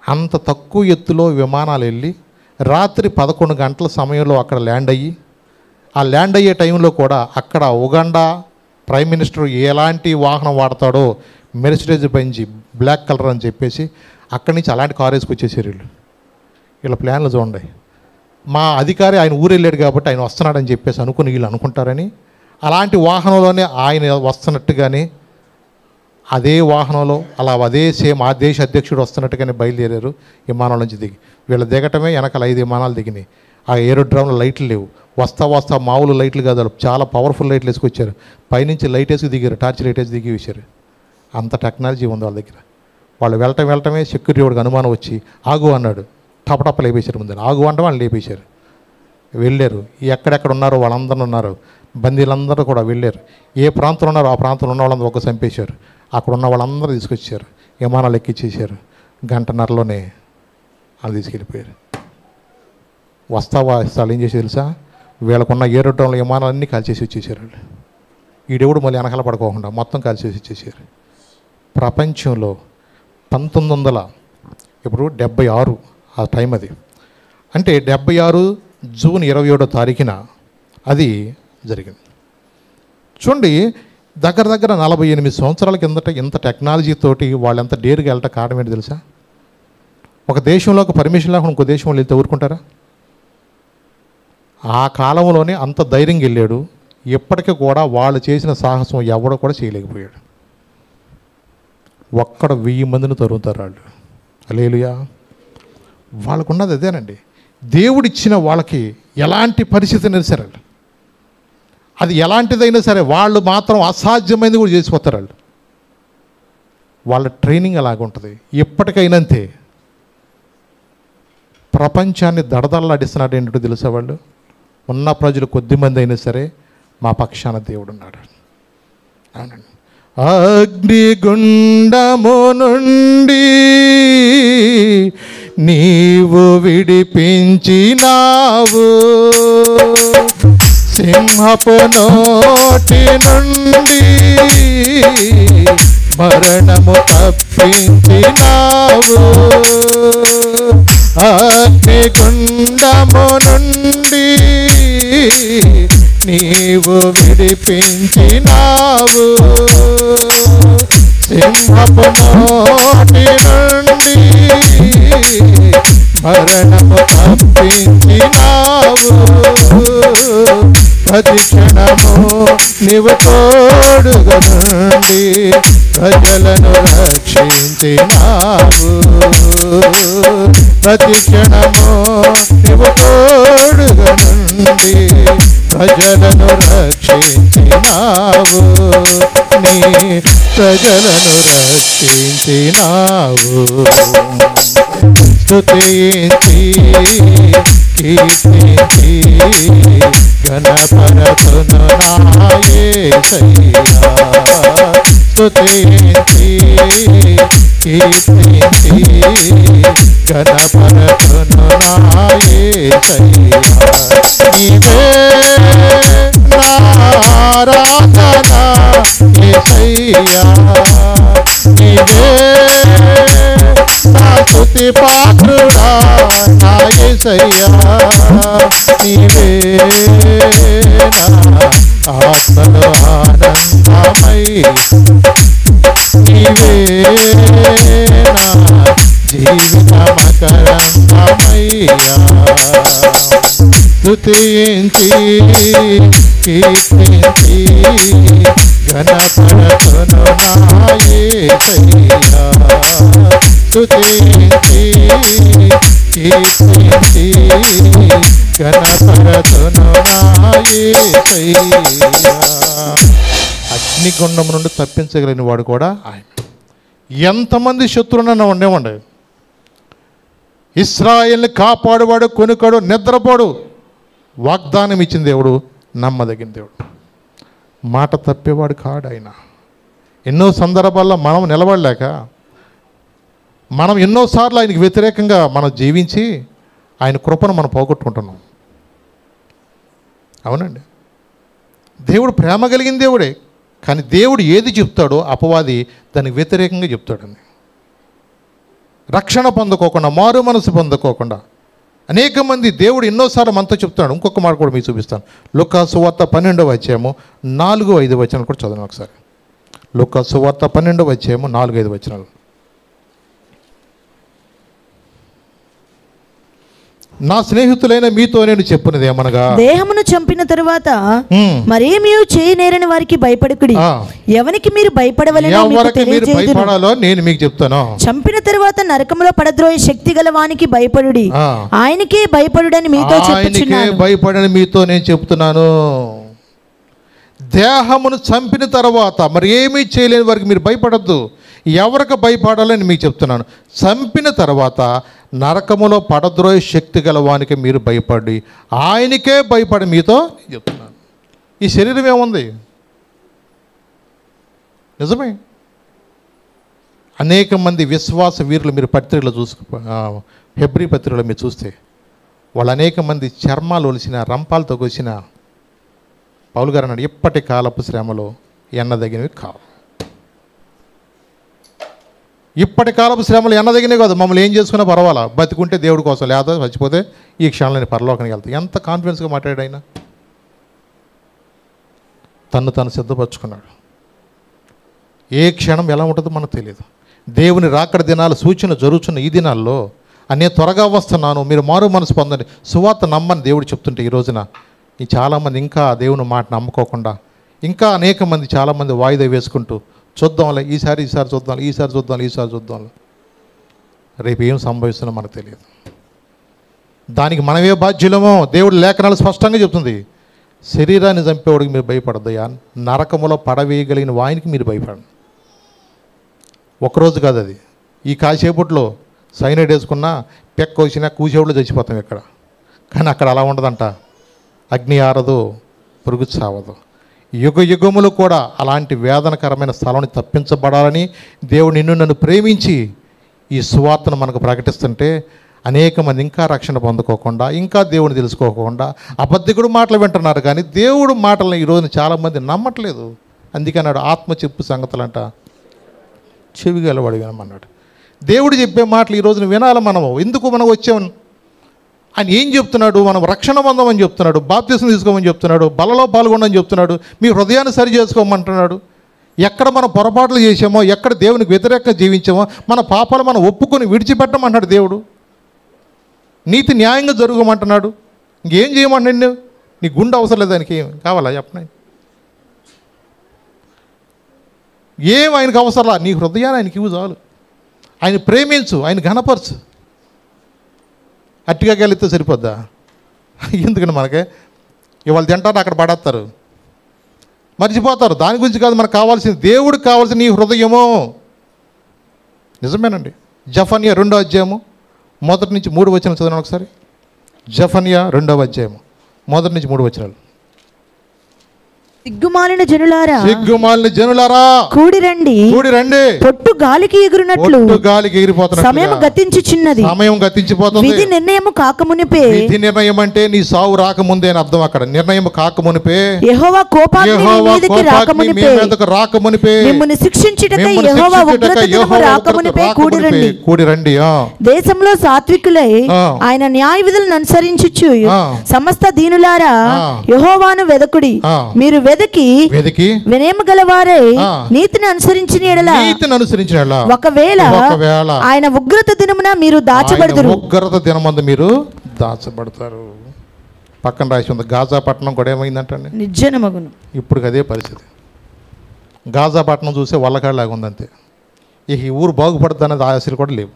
అంత తక్కువ ఎత్తులో విమానాలు వెళ్ళి రాత్రి 11 గంటల సమయంలో అక్కడ ల్యాండ్ అయ్యి, ఆ ల్యాండ్ అయ్యే టైంలో కూడా అక్కడ ఉగాండా ప్రైమ్ మినిస్టర్ ఎలాంటి వాహనం వాడతాడో మెర్సిడెస్ బెంజ్ బ్లాక్ కలర్ అని చెప్పేసి అక్కడి నుంచి అలాంటి కారు వేసుకొచ్చేసారు వీళ్ళు. వీళ్ళ ప్లాన్లు చూడండి. మా అధికారి ఆయన ఊరు వెళ్ళాడు కాబట్టి ఆయన వస్తున్నాడని చెప్పేసి అనుకుని వీళ్ళు అనుకుంటారని అలాంటి వాహనంలోనే ఆయన వస్తున్నట్టుగానే అదే వాహనంలో అలా అదే సేమ్ ఆ దేశ అధ్యక్షుడు వస్తున్నట్టుగానే బయలుదేరారు. విమానం నుంచి దిగి వీళ్ళు దిగటమే వెనకాల 5 విమానాలు దిగినాయి. ఆ ఏరోడ్రామ్లో లైట్లు లేవు, వస్తా మామూలు లైట్లు కాదు, చాలా పవర్ఫుల్ లైట్లు వేసుకొచ్చారు. పైనుంచి లైట్ వేసి దిగారు, టార్చ్ లైట్ వేసి దిగి వేశారు. అంత టెక్నాలజీ ఉంది వాళ్ళ దగ్గర. వాళ్ళు వెళ్ళటమే సెక్యూరిటీ వాడికి అనుమానం వచ్చి ఆగు అన్నాడు, టపటప్ప లేపేశారు. ముందు ఆగు అంటే వాళ్ళు లేపేశారు. వెళ్ళారు, ఎక్కడెక్కడ ఉన్నారో వాళ్ళందరూ ఉన్నారు, బందీలందరూ కూడా వెళ్ళారు. ఏ ప్రాంతంలో ఉన్నారో ఆ ప్రాంతంలో ఉన్న వాళ్ళందరూ ఒక చంపేశారు. అక్కడ ఉన్న వాళ్ళందరూ తీసుకొచ్చారు, విమానాలు ఎక్కించేశారు. గంటన్నరలోనే వాళ్ళు తీసుకెళ్ళిపోయారు. వస్తాలు ఏం చేసి తెలుసా, వీళ్ళకున్న ఏరోడ్రోమ్ల విమానాలన్నీ కాల్చేసి వచ్చేసారు వాళ్ళు. ఈడెవడు మళ్ళీ వెనకాల పడుకోకుండా మొత్తం కాల్చేసి వచ్చేసారు. ప్రపంచంలో 1976 ఆ టైం అది, అంటే 76 జూన్ 27వ తారీఖున అది జరిగింది. చూడండి, దగ్గర 48 సంవత్సరాల కిందట ఇంత టెక్నాలజీతోటి వాళ్ళు ఎంత డేర్గా వెళ్ళటం కారణం ఏంటి తెలుసా? ఒక దేశంలోకి పర్మిషన్ లేకుండా ఇంకో దేశంలో వెళ్తే ఊరుకుంటారా? ఆ కాలంలోనే అంత ధైర్యంగా వెళ్ళాడు. ఇప్పటికీ కూడా వాళ్ళు చేసిన సాహసం ఎవడో కూడా చేయలేకపోయాడు. ఒక్కడ 1000 మందిని తరుగుతారు వాళ్ళు. హల్లెలూయా. వాళ్ళకున్నది అదేనండి. దేవుడిచ్చిన వాళ్ళకి ఎలాంటి పరిస్థితి సరే, అది ఎలాంటిదైనా సరే వాళ్ళు మాత్రం అసాధ్యమైనది కూడా చేసిపోతారు వాళ్ళు. వాళ్ళ ట్రైనింగ్ అలాగుంటుంది. ఎప్పటికైనంతే ప్రపంచాన్ని దడదడలాడిస్తున్నాడు ఏంటో తెలుసా? వాళ్ళు ఉన్న ప్రజలు కొద్దిమంది అయినా సరే మా పక్షాన దేవుడు ఉన్నాడు. అవునండి. అగ్నిగుండము నుండి నీవు విడిపించినావు, సింహపు నోటి నుండి మరణము తప్పించినావు, అగ్నిగుండము నుండి నీవు విడిపించినావు, సింహపు నోటి నుండి మరణము తప్పించినావు, ప్రతి క్షణము నీవు తోడుగా నుండి ప్రజలను రక్షించినావు, ప్రతి క్షణము నీవు తోడుగా నుండి ప్రజలను రక్షించినావు, నీ ప్రజలను రక్షించినావు. స్తుతించి కీర్తించి ఘనపరతును నా యేసయ్యా, స్తుతించి కీర్తించి ఘనపరతును నా యేసయ్యా, నీవే నా ఆరాధన యేసయ్యా నీవే నా స్తుతి పాత్రుడా నా యేసయ్యా నీవే నా ఆత్మలో ఆనందమై నీవే నా జీవిత మకరందమయ్యా స్తుతించి కీర్తించి ఘనపరతును నా యేసయ్యా స్తుతించి కీర్తించి ఘనపరతును నా యేసయ్యా అగ్నిగుండం నుండి తప్పించగలిగిన వాడు కూడా ఆయన. ఎంతమంది శత్రువులన్నా ఉండేవండి, ఇశ్రాయేల్ని కాపాడువాడు, కొనుకడు, నిద్రపోడు, వాగ్దానం ఇచ్చిన దేవుడు, నమ్మదగిన దేవుడు, మాట తప్పేవాడు కాడు ఆయన. ఎన్నో సందర్భాల్లో మనం నిలబడలేక మనం ఎన్నోసార్లు ఆయనకి వ్యతిరేకంగా మనం జీవించి ఆయన కృపను మనం పోగొట్టుకుంటున్నాం. అవునండి, దేవుడు ప్రేమ కలిగిన దేవుడే, కానీ దేవుడు ఏది చెప్తాడో అపవాది దానికి వ్యతిరేకంగా చెప్తాడండి. రక్షణ పొందుకోకుండా, మారు మనసు పొందుకోకుండా అనేక మంది దేవుడు ఎన్నోసార్లు మనతో చెప్తున్నాడు. ఇంకొక మాట కూడా మీకు చూపిస్తాను. లూకా సువార్త 12వ అధ్యాయము 4-5 వచనాలు కూడా చదవండి ఒకసారి. లూకా సువార్త 12వ అధ్యాయము 4-5 వచనాలు. నా స్నేహితులైన మీతో నేను చెప్పినది ఏమనగా, దేహమును చంపిన తరువాత మరేమీ చేయనేరని వారికి భయపడకుడి. ఎవరికి మీరు భయపడాలో నేను మీకు చెప్తాను. చంపిన తరువాత నరకములో పడద్రోయే శక్తి గల వానికి భయపడుడి. ఆయనకే భయపడుడని మీతో చెప్పుచున్నాను. భయపడని మీతో నేను చెప్తున్నాను. దేహమును చంపిన తర్వాత మరి ఏమీ చేయలేని వారికి మీరు భయపడద్దు. ఎవరికి భయపడాలని మీకు చెప్తున్నాను. చంపిన తర్వాత నరకములో పడద్రోయే శక్తి గలవానికి మీరు భయపడి ఆయనకే భయపడి మీతో చెప్తున్నాను. ఈ శరీరం ఏముంది? నిజమే. అనేక మంది విశ్వాస వీరులు మీరు పత్రికలు హెబ్రీ పత్రికలో మీరు చూస్తే వాళ్ళు అనేక మంది చర్మాలు ఒలిసిన, రంపాలతో కోసిన. పౌలు గారు అన్నాడు, ఇప్పటి కాలపు శ్రమలో ఎన్నదగినవి కావు. ఇప్పటి కాలపు శ్రమలు ఎన్నదగినవి కాదు. మమ్మల్ని ఏం చేసుకున్నా పర్వాలా, బతికుంటే దేవుడి కోసం, లేదా చచ్చిపోతే ఈ క్షణంలో పరలోకానికి వెళ్తాయి. ఎంత కాన్ఫిడెన్స్గా మాట్లాడాడు ఆయన. తను సిద్ధపరచుకున్నాడు. ఏ క్షణం ఎలా ఉంటుందో మనకు తెలియదు. దేవుని రాకడ దినాలు సూచన జరుగుతున్న ఈ దినాల్లో నేను త్వరగా వస్తున్నాను, మీరు మారు మనసు పొందండి, సువార్త నమ్మని దేవుడు చెప్తుంటే ఈ రోజున ఈ చాలామంది ఇంకా దేవుని మాట నమ్ముకోకుండా ఇంకా అనేక మంది చాలామంది వాయిదా వేసుకుంటూ చూద్దాంలే, ఈసారి చూద్దాం. రేపు ఏం సంభవిస్తుందో మనకు తెలియదు. దానికి మనమే బాధ్యులమో. దేవుడు లేఖనాలు స్పష్టంగా చెప్తుంది, శరీరాన్ని చంపేవాడికి మీరు భయపడద్దయ్యా, నరకములో పడవేయగలిగిన వానికి మీరు భయపడండి. ఒకరోజు కాదు అది. ఈ కాసేపట్లో సైనైడ్ వేసుకున్నా, పెక్క వచ్చినా కూసేవుడు చచ్చిపోతాం ఇక్కడ. కానీ అక్కడ అలా ఉండదంట. అగ్ని ఆరదు, పురుగు చావదు. యుగ యుగములు కూడా అలాంటి వేదనకరమైన స్థలాన్ని తప్పించబడాలని దేవుడు నన్ను ప్రేమించి ఈ సువార్తను మనకు ప్రకటిస్తుంటే అనేక మంది ఇంకా రక్షణ పొందుకోకుండా, ఇంకా దేవుని తెలుసుకోకుండా అబద్ధికుడు మాటలు వింటున్నారు. కానీ దేవుడు మాటలను ఈరోజు చాలామంది నమ్మట్లేదు. అందుకే అన్నాడు, ఆత్మ చెప్పు సంగతులంట చెవిగలవాడు వినమన్నాడు. దేవుడు చెప్పే మాటలు ఈరోజున వినాలి మనము. ఎందుకు మనం వచ్చామని ఆయన ఏం చెప్తున్నాడు? మనం రక్షణ పొందమని చెప్తున్నాడు, బాప్తిసం తీసుకోమని చెప్తున్నాడు, బలలో పాల్గొనమని చెప్తున్నాడు, మీ హృదయాన్ని సరి చేసుకోమంటున్నాడు. ఎక్కడ మనం పొరపాట్లు చేసామో, ఎక్కడ దేవునికి వ్యతిరేకంగా జీవించామో, మన పాపాలు మనం ఒప్పుకొని విడిచిపెట్టమంటున్నాడు దేవుడు. నీతి న్యాయంగా జరగమంటున్నాడు. ఇంకేం చేయమంటాడు? నీ గుండె అవసరం లేదు, దానికి ఏం కావాలా చెప్పండి? ఏం ఆయనకు అవసరంలా, నీ హృదయాన్ని ఆయనకి ఇవ్వు చాలు. ఆయన ప్రేమించు, ఆయన ఘనపరచు. అట్టిగా గెలిస్తే సరిపోద్దా? ఎందుకంటే మనకే ఇవాళ తింటారు, అక్కడ పడేస్తారు, మర్చిపోతారు. దాని గురించి కాదు మనకు కావాల్సింది, దేవుడికి కావాల్సిన నీ హృదయము. నిజమేనండి. జఫన్యా 2వ అధ్యాయము 1 నుంచి 3 వచనాలు చదవండి ఒకసారి. జఫన్యా 2వ అధ్యాయము 1 నుంచి 3 వచనాలు. సిగ్గుమాలిన జనులారా, సిగ్గుమాలిన జనులారా, కూడి రండి, కూడి రండి. పొట్టు గాలికి ఎగురునట్లు గాలికి ఎగిరిపోతున్నట్లుగా సమయం గతించిచున్నది. సమయం గతించిపోతుంది. విధి నిర్ణయం కాకమునిపే, విధి నిర్ణయం అంటే నీ సావు రాకముందే అని అర్థం. అక్కడ నిర్ణయం కాకమునిపే, యెహోవా కోపాగ్ని మీ మీదకి రాకమునిపే, మిమ్మును శిక్షించుటకై యెహోవా ఉగ్రత దినము రాకమునిపే కూడి రండి. కూడి రండి. దేశంలో సాత్వికులై ఆయన న్యాయ విధులను అనుసరించుచు సమస్త దీనులారా యెహోవాను వెదకుడి. మీరు వెదకి వినయము గలవారై నీతిని అనుసరించిన యెడల ఒకవేళ ఆయన ఉగ్రత దినమున మీరు దాచబడుదురు. ఉగ్రత దినమందు మీరు దాచబడతారు. పక్కన రాసి ఉంది గాజా పట్టణం కూడా ఏమైందంటండి, నిర్జనమగును. ఇప్పుడు అదే పరిస్థితి. గాజా పట్టణం చూసే వల్లకాడలాగా ఉందంతే. ఇక ఈ ఊరు బాగుపడుతుంది అనేది ఆశలు కూడా లేవు.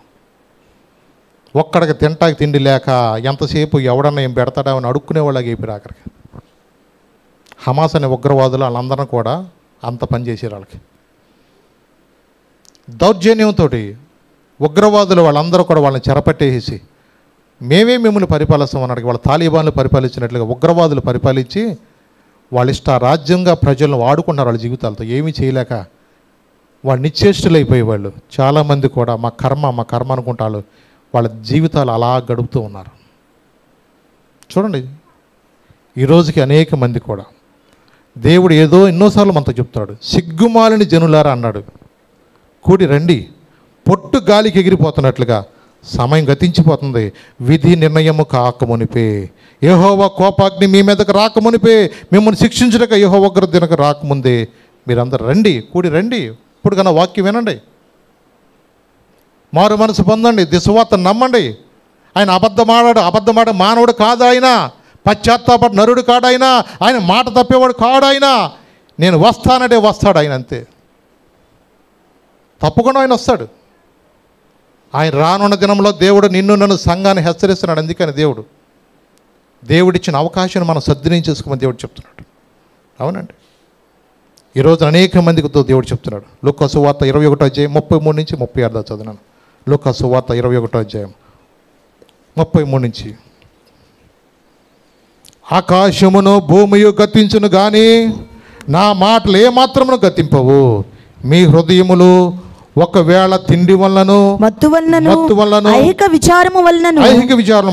ఒక్కడికి తింటాకి తిండి లేక ఎంతసేపు ఎవడన్నా ఏం పెడతాడా అని అడుక్కునేవాళ్ళకి అయిపోయి ఆఖరికి. హమాస్ అనే ఉగ్రవాదులు వాళ్ళందరూ కూడా అంత పనిచేసారు. వాళ్ళకి దౌర్జన్యంతో ఉగ్రవాదులు వాళ్ళందరూ కూడా వాళ్ళని చెరపట్టేసి మేమే మిమ్మల్ని పరిపాలిస్తాం అన్నాడు. వాళ్ళ తాలిబాన్లు పరిపాలించినట్లుగా ఉగ్రవాదులు పరిపాలించి వాళ్ళ ఇష్ట రాజ్యంగా ప్రజలను వాడుకున్నారు. వాళ్ళ జీవితాలతో ఏమీ చేయలేక వాళ్ళు నిశ్చేష్టులైపోయేవాళ్ళు. చాలామంది కూడా మా కర్మ అనుకుంటారు. వాళ్ళ జీవితాలు అలా గడుపుతూ ఉన్నారు. చూడండి, ఈ రోజుకి అనేక మంది కూడా దేవుడు ఏదో ఎన్నోసార్లు మనతో చెప్తాడు. సిగ్గుమాలిన జనులారా అన్నాడు. కూడి రండి, పొట్టు గాలికి ఎగిరిపోతున్నట్లుగా సమయం గతించిపోతుంది. విధి నిర్ణయము కాకమునిపే, యెహోవా కోపాగ్ని మీ మీదకు రాకమునిపే, మిమ్మల్ని శిక్షించడక యెహోవా ఉగ్రత దినకు రాకముందే మీరందరూ రండి, కూడి రండి. ఇప్పుడు కన్నా వాక్యం వినండి, మారు మనసు పొందండి, దిశవార్త నమ్మండి. ఆయన అబద్ధమాడ మానవుడు కాదు. ఆయన పశ్చాత్తాప నరుడు కాడు. ఆయన మాట తప్పేవాడు కాడు. నేను వస్తానంటే వస్తాడు ఆయన, అంతే. తప్పకుండా ఆయన వస్తాడు. ఆయన రానున్న దినంలో దేవుడు నన్ను సంఘాన్ని హెచ్చరిస్తున్నాడు. అందుకని దేవుడిచ్చిన అవకాశాన్ని మనం సద్వినియోగం చేసుకోమని దేవుడు చెప్తున్నాడు. అవునండి, ఈరోజు అనేక మందికి దేవుడు చెప్తున్నాడు. లూకా సువార్త 21వ అధ్యాయం 33 నుంచి 36 చదివినాను. లూకా సువార్త 21వ అధ్యాయం 33 నుంచి. ఆకాశమును భూమియు గతించును గాని నా మాటలు ఏమాత్రమును గతింపవు. మీ హృదయములు ఒకవేళ తిండి వలనను మత్తు వలనను ఐహిక విచారము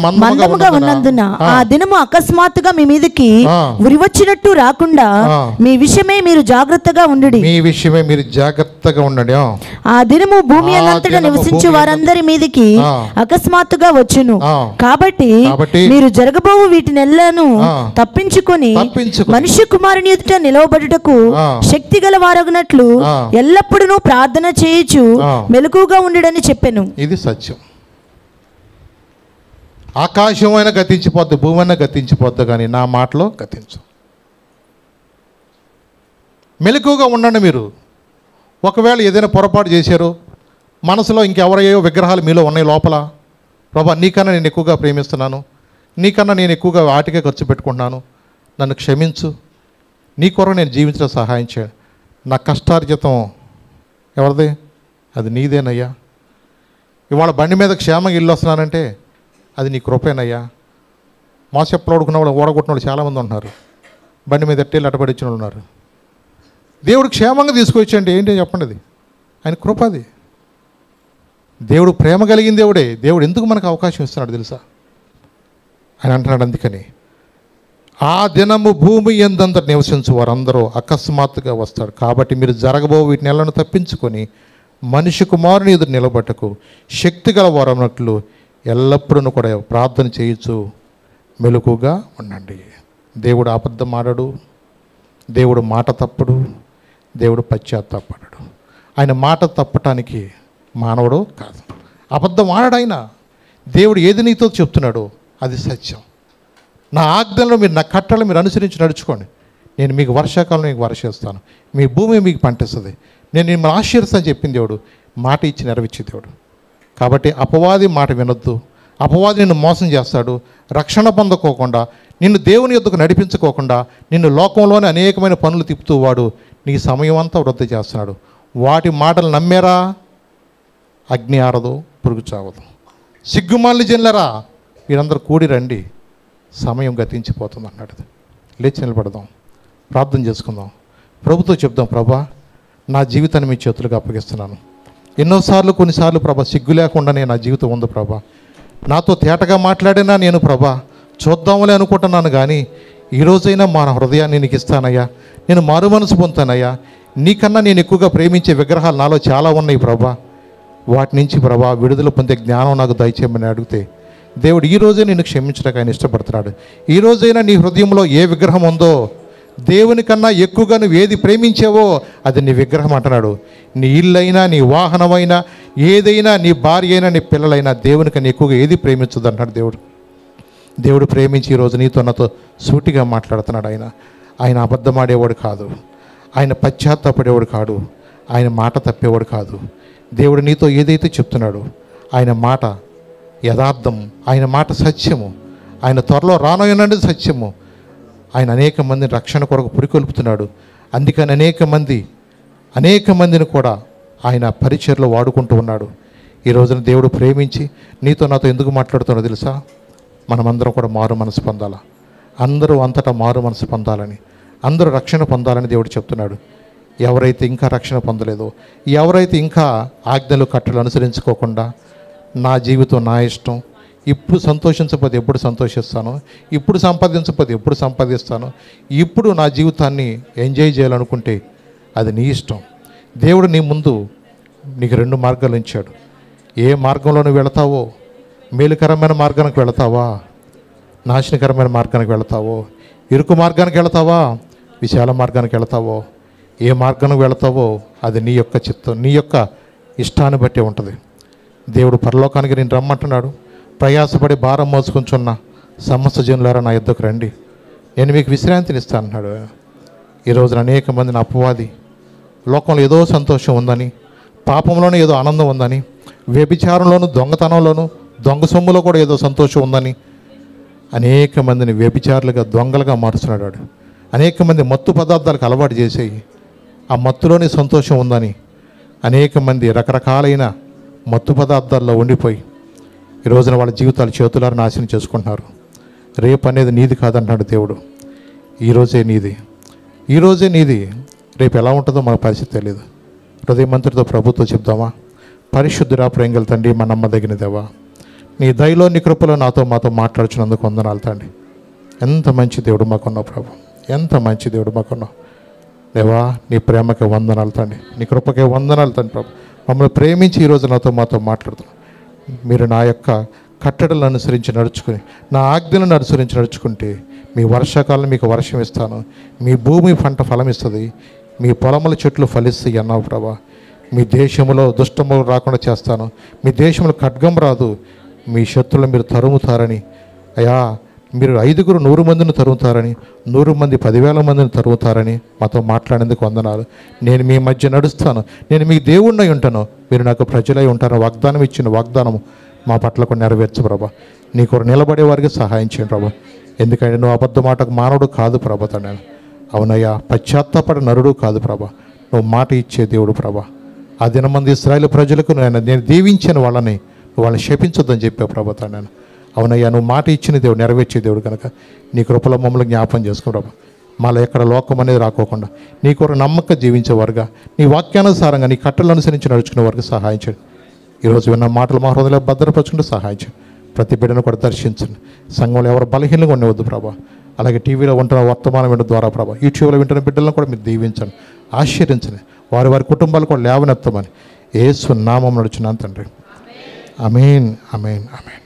మందముగా ఉన్నందున ఆ దినము అకస్మాత్తుగా మీ మీదకి ఉరివచ్చినట్టు రాకుండా మీ విషయమే మీరు జాగ్రత్తగా ఉండండి. ఆ దినము భూమి అంతటా నివసించే వారందరి మీదకి అకస్మాత్తుగా వచ్చును. కాబట్టి మీరు జరగబోవు వీటినెల్లను తప్పించుకొని మనుష్య కుమారుని ఎదుట నిలవబడుటకు శక్తి గల వారగునట్లు ఎల్లప్పుడూ ప్రార్థన చేయొచ్చు, మెలకుగా ఉండడని చెప్పాను. ఇది సత్యం. ఆకాశం అయినా గతించిపోద్ది, భూమి అయినా గతించిపోద్ది, కానీ నా మాటలో గతించు. మెలకుగా ఉండండి. మీరు ఒకవేళ ఏదైనా పొరపాటు చేశారు, మనసులో ఇంకెవరయ్యో విగ్రహాలు మీలో ఉన్నాయి లోపల, ప్రభా నీకన్నా నేను ఎక్కువగా ప్రేమిస్తున్నాను, నీకన్నా నేను ఎక్కువగా వాటికే ఖర్చు పెట్టుకుంటున్నాను, నన్ను క్షమించు, నీ కొరకు నేను జీవించడం సహాయం చేయ. నా కష్టార్జితం ఎవరిది? అది నీదేనయ్యా. ఇవాళ బండి మీద క్షేమంగా ఇల్లు వస్తున్నానంటే అది నీ కృపేనయ్యా. మోసెప్పలు ఓడుకున్న వాళ్ళు ఓడగొట్టిన వాళ్ళు చాలామంది ఉంటున్నారు. బండి మీద ఎట్టేళ్ళు అటపడిచ్చిన వాళ్ళు ఉన్నారు. దేవుడు క్షేమంగా తీసుకొచ్చండి ఏంటి చెప్పండి, అది ఆయన కృప. అది దేవుడు ప్రేమ కలిగిన దేవుడే. దేవుడు ఎందుకు మనకు అవకాశం ఇస్తున్నాడు తెలుసా? ఆయన అంటున్నాడు, అందుకని ఆ దినము భూమి ఎందంత నివసించు వారందరూ అకస్మాత్తుగా వస్తాడు. కాబట్టి మీరు జరగబో వీటిని ఎల్లను తప్పించుకొని మనిషి కుమారుని ఎదురు నిలబట్టకు శక్తి గల వారన్నట్లు ఎల్లప్పుడూ కూడా ప్రార్థన చేయొచ్చు, మెలకుగా ఉండండి. దేవుడు అబద్ధం ఆడడు, దేవుడు మాట తప్పడు, దేవుడు పశ్చాత్తాపడడు. ఆయన మాట తప్పటానికి మానవుడు కాదు, అబద్ధం ఆడాడు ఆయన. దేవుడు ఏది నీతో చెప్తున్నాడో అది సత్యం. నా ఆజ్ఞలో మీరు, నా కట్టలు మీరు అనుసరించి నడుచుకోండి, నేను మీకు వర్షాకాలంలో మీకు వర్షిస్తాను, మీ భూమి మీకు పంటిస్తుంది, నేను మిమ్మల్ని ఆశీర్వదిస్తాను చెప్పింది దేవుడు. మాట ఇచ్చి నెరవేర్చే దేవుడు. కాబట్టి అపవాది మాట వినొద్దు. అపవాది నిన్ను మోసం చేస్తాడు. రక్షణ పొందుకోకుండా, నిన్ను దేవుని యొద్దకు నడిపించుకోకుండా, నిన్ను లోకంలోనే అనేకమైన పనులు తిప్పుతూ వాడు నీ సమయం అంతా వృద్ధి చేస్తున్నాడు. వాటి మాటలు నమ్మేరా, అగ్ని ఆరదు, పురుగు చావదు. సిగ్గుమాలిన జనులారా, వీరందరూ కూడి రండి, సమయం గతించిపోతుంది అన్నాడు. లేచి నిలబడదాం, ప్రార్థన చేసుకుందాం. ప్రభుతో చెప్దాం, ప్రభా నా జీవితాన్ని మీ చేతులకు అప్పగిస్తున్నాను. ఎన్నోసార్లు కొన్నిసార్లు ప్రభా సిగ్గు లేకుండానే నా జీవితం ఉంది ప్రభా. నాతో తేటగా మాట్లాడినా నేను ప్రభా చూద్దామని అనుకుంటున్నాను, కానీ ఈరోజైనా మా హృదయాన్ని నీకు ఇస్తానయ్యా. నేను మారు మనసు పొందుతానయ్యా. నీకన్నా నేను ఎక్కువగా ప్రేమించే విగ్రహాలు నాలో చాలా ఉన్నాయి ప్రభా. వాటి నుంచి ప్రభా విడుదల పొందే జ్ఞానం నాకు దయచేయమని అడిగితే దేవుడు ఈరోజే నిన్ను క్షమించడానికి ఆయన ఇష్టపడుతున్నాడు. ఈరోజైనా నీ హృదయంలో ఏ విగ్రహం ఉందో, దేవుని కన్నా ఎక్కువగా నువ్వు ఏది ప్రేమించావో అది నీ విగ్రహం అంటున్నాడు. నీ ఇల్లైనా, నీ వాహనమైనా, ఏదైనా, నీ భార్య అయినా, నీ పిల్లలైనా దేవుని కన్నా ఎక్కువగా ఏది ప్రేమించదు అంటున్నాడు దేవుడు. దేవుడు ప్రేమించి ఈరోజు నీతో నాతో సూటిగా మాట్లాడుతున్నాడు. ఆయన అబద్ధమాడేవాడు కాదు, ఆయన పశ్చాత్తాపడేవాడు కాదు, ఆయన మాట తప్పేవాడు కాదు. దేవుడు నీతో ఏదైతే చెప్తున్నాడో ఆయన మాట యథార్థం, ఆయన మాట సత్యము, ఆయన త్వరలో రానోయనండి సత్యము. ఆయన అనేక మందిని రక్షణ కొరకు పురికొల్పుతున్నాడు. అందుకని అనేక మందిని కూడా ఆయన పరిచర్లో వాడుకుంటూ ఉన్నాడు. ఈ రోజున దేవుడు ప్రేమించి నీతో నాతో ఎందుకు మాట్లాడుతున్నాడో తెలుసా? మనమందరం కూడా మారు మనసు పొందాలా, అందరూ అంతటా మారు మనసు పొందాలని, అందరూ రక్షణ పొందాలని దేవుడు చెప్తున్నాడు. ఎవరైతే ఇంకా రక్షణ పొందలేదో, ఎవరైతే ఇంకా ఆజ్ఞలు కట్టలు అనుసరించుకోకుండా నా జీవితం నా ఇష్టం, ఇప్పుడు సంతోషించకపోతే ఎప్పుడు సంతోషిస్తాను, ఇప్పుడు సంపాదించకపోతే ఎప్పుడు సంపాదిస్తాను, ఇప్పుడు నా జీవితాన్ని ఎంజాయ్ చేయాలనుకుంటే అది నీ ఇష్టం. దేవుడు నీ ముందు నీకు 2 మార్గాలు ఉంచాడు. ఏ మార్గంలో నువ్వు వెళతావో, మేలుకరమైన మార్గానికి వెళతావా, నాశనకరమైన మార్గానికి వెళతావో, ఇరుకు మార్గానికి వెళతావా, విశాల మార్గానికి వెళతావో, ఏ మార్గానికి వెళతావో అది నీ యొక్క చిత్తం, నీ యొక్క ఇష్టాన్ని బట్టి ఉంటుంది. దేవుడు పరలోకానికి నేను రమ్మంటున్నాడు. ప్రయాసపడి భారం మోసుకుంటున్న సమస్త జనులారా నా యుద్ధకు రండి, నేను మీకు విశ్రాంతిని ఇస్తాను అన్నాడు. ఈరోజున అనేక మందిని అపవాది లోకంలో ఏదో సంతోషం ఉందని, పాపంలోనే ఏదో ఆనందం ఉందని, వ్యభిచారంలోను, దొంగతనంలోను, దొంగ సొమ్ములో కూడా ఏదో సంతోషం ఉందని అనేక మందిని వ్యభిచారులుగా, దొంగలుగా మారుస్తున్నాడు. అనేక మంది మత్తు పదార్థాలకు అలవాటు చేసేయి ఆ మత్తులోనే సంతోషం ఉందని అనేక మంది రకరకాలైన మత్తు పదార్థాల్లో ఉండిపోయి ఈ రోజున వాళ్ళ జీవితాలు చేతులారా నాశనం చేసుకుంటున్నారు. రేపు అనేది నీది కాదంటున్నాడు దేవుడు. ఈరోజే నీది, రేపు ఎలా ఉంటుందో మనకు పరిస్థితి తెలియదు. హృదయమంతుడితో ప్రభుత్వం చెప్దామా? పరిశుద్ధురా, ప్రేంగల తండ్రి, మా నమ్మదగిన దేవా, నీ దయలో నీ కృపలో మాతో మాట్లాడుచున్నందుకు వందనాలు తండ్రి. ఎంత మంచి దేవుడు మాకున్నావు ప్రభు, ఎంత మంచి దేవుడు మాకున్నావు దేవా. నీ ప్రేమకే వందనాలు తండ్రి, నీ కృపకే వందనాలు తండ్రి ప్రభు. మమ్మల్ని ప్రేమించి ఈరోజు మాతో మాట్లాడుతున్నాం. మీరు నా యొక్క కట్టడలను అనుసరించి నడుచుకుని, నా ఆజ్ఞలను అనుసరించి నడుచుకుంటే మీ వర్షాకాలం మీకు వర్షం ఇస్తాను, మీ భూమి పంట ఫలం ఇస్తుంది, మీ పొలముల చెట్లు ఫలిస్తాయి అన్నావు ప్రభా. మీ దేశంలో దుష్టము రాకుండా చేస్తాను, మీ దేశంలో ఖడ్గం రాదు, మీ శత్రువులు మీరు తరుముతారని అయ్యా. మీరు 5గురు 100 మందిని తరుగుతారని, 100 మంది 10,000 మందిని తరుగుతారని మాతో మాట్లాడేందుకు వందనాలు. నేను మీ మధ్య నడుస్తాను, నేను మీ దేవుణ్ణి ఉంటాను, మీరు నాకు ప్రజలై ఉంటాను. వాగ్దానం ఇచ్చిన వాగ్దానం మా పట్లకు నెరవేర్చు ప్రభా. నీ కొరకు నిలబడే వారికి సహాయం చేయండి ప్రభా. ఎందుకంటే నువ్వు అబద్ధ మాటకు మానవుడు కాదు ప్రభా తండ్రి. అవునయ్యా, పశ్చాత్తాపడ నరుడు కాదు ప్రభా, నువ్వు మాట ఇచ్చే దేవుడు ప్రభా. ఆ దినమంది ఇశ్రాయేలు ప్రజలకు నేను దీవించిన వాళ్ళని శపించొద్దని చెప్పావు ప్రభా తండ్రి. అవునయ్యా, నువ్వు మాట ఇచ్చిన దేవుడు, నెరవేర్చే దేవుడు కనుక నీ కృపలో మమ్మల్ని జ్ఞాపం చేసుకుంటావు. మాలో ఎక్కడ లోకం అనేది రాకోకుండా నీ కొరకు నమ్మక జీవించేవారుగా, నీ వాక్యానుసారంగా నీ కట్టలు అనుసరించి నడుచుకునే వారికి సహాయం చేయండి. ఈరోజు విన్న మాటలు మా హృదయంలో భద్రపరచుకుంటూ సహాయం చేయండి. ప్రతి బిడ్డను కూడా దర్శించండి. సంఘంలో ఎవరు బలహీనంగా ఉండవద్దు ప్రభా. అలాగే టీవీలో ఉంటున్న వర్తమానం వినడం ద్వారా ప్రభా, యూట్యూబ్లో వింటున్న బిడ్డలను కూడా మీరు దీవించండి, ఆశీర్వించండి. వారి కుటుంబాలు కూడా లేవనెత్తమని యేసు నామమున నడుచున్నాను తండ్రి. ఆమేన్, ఆమేన్, ఆమేన్.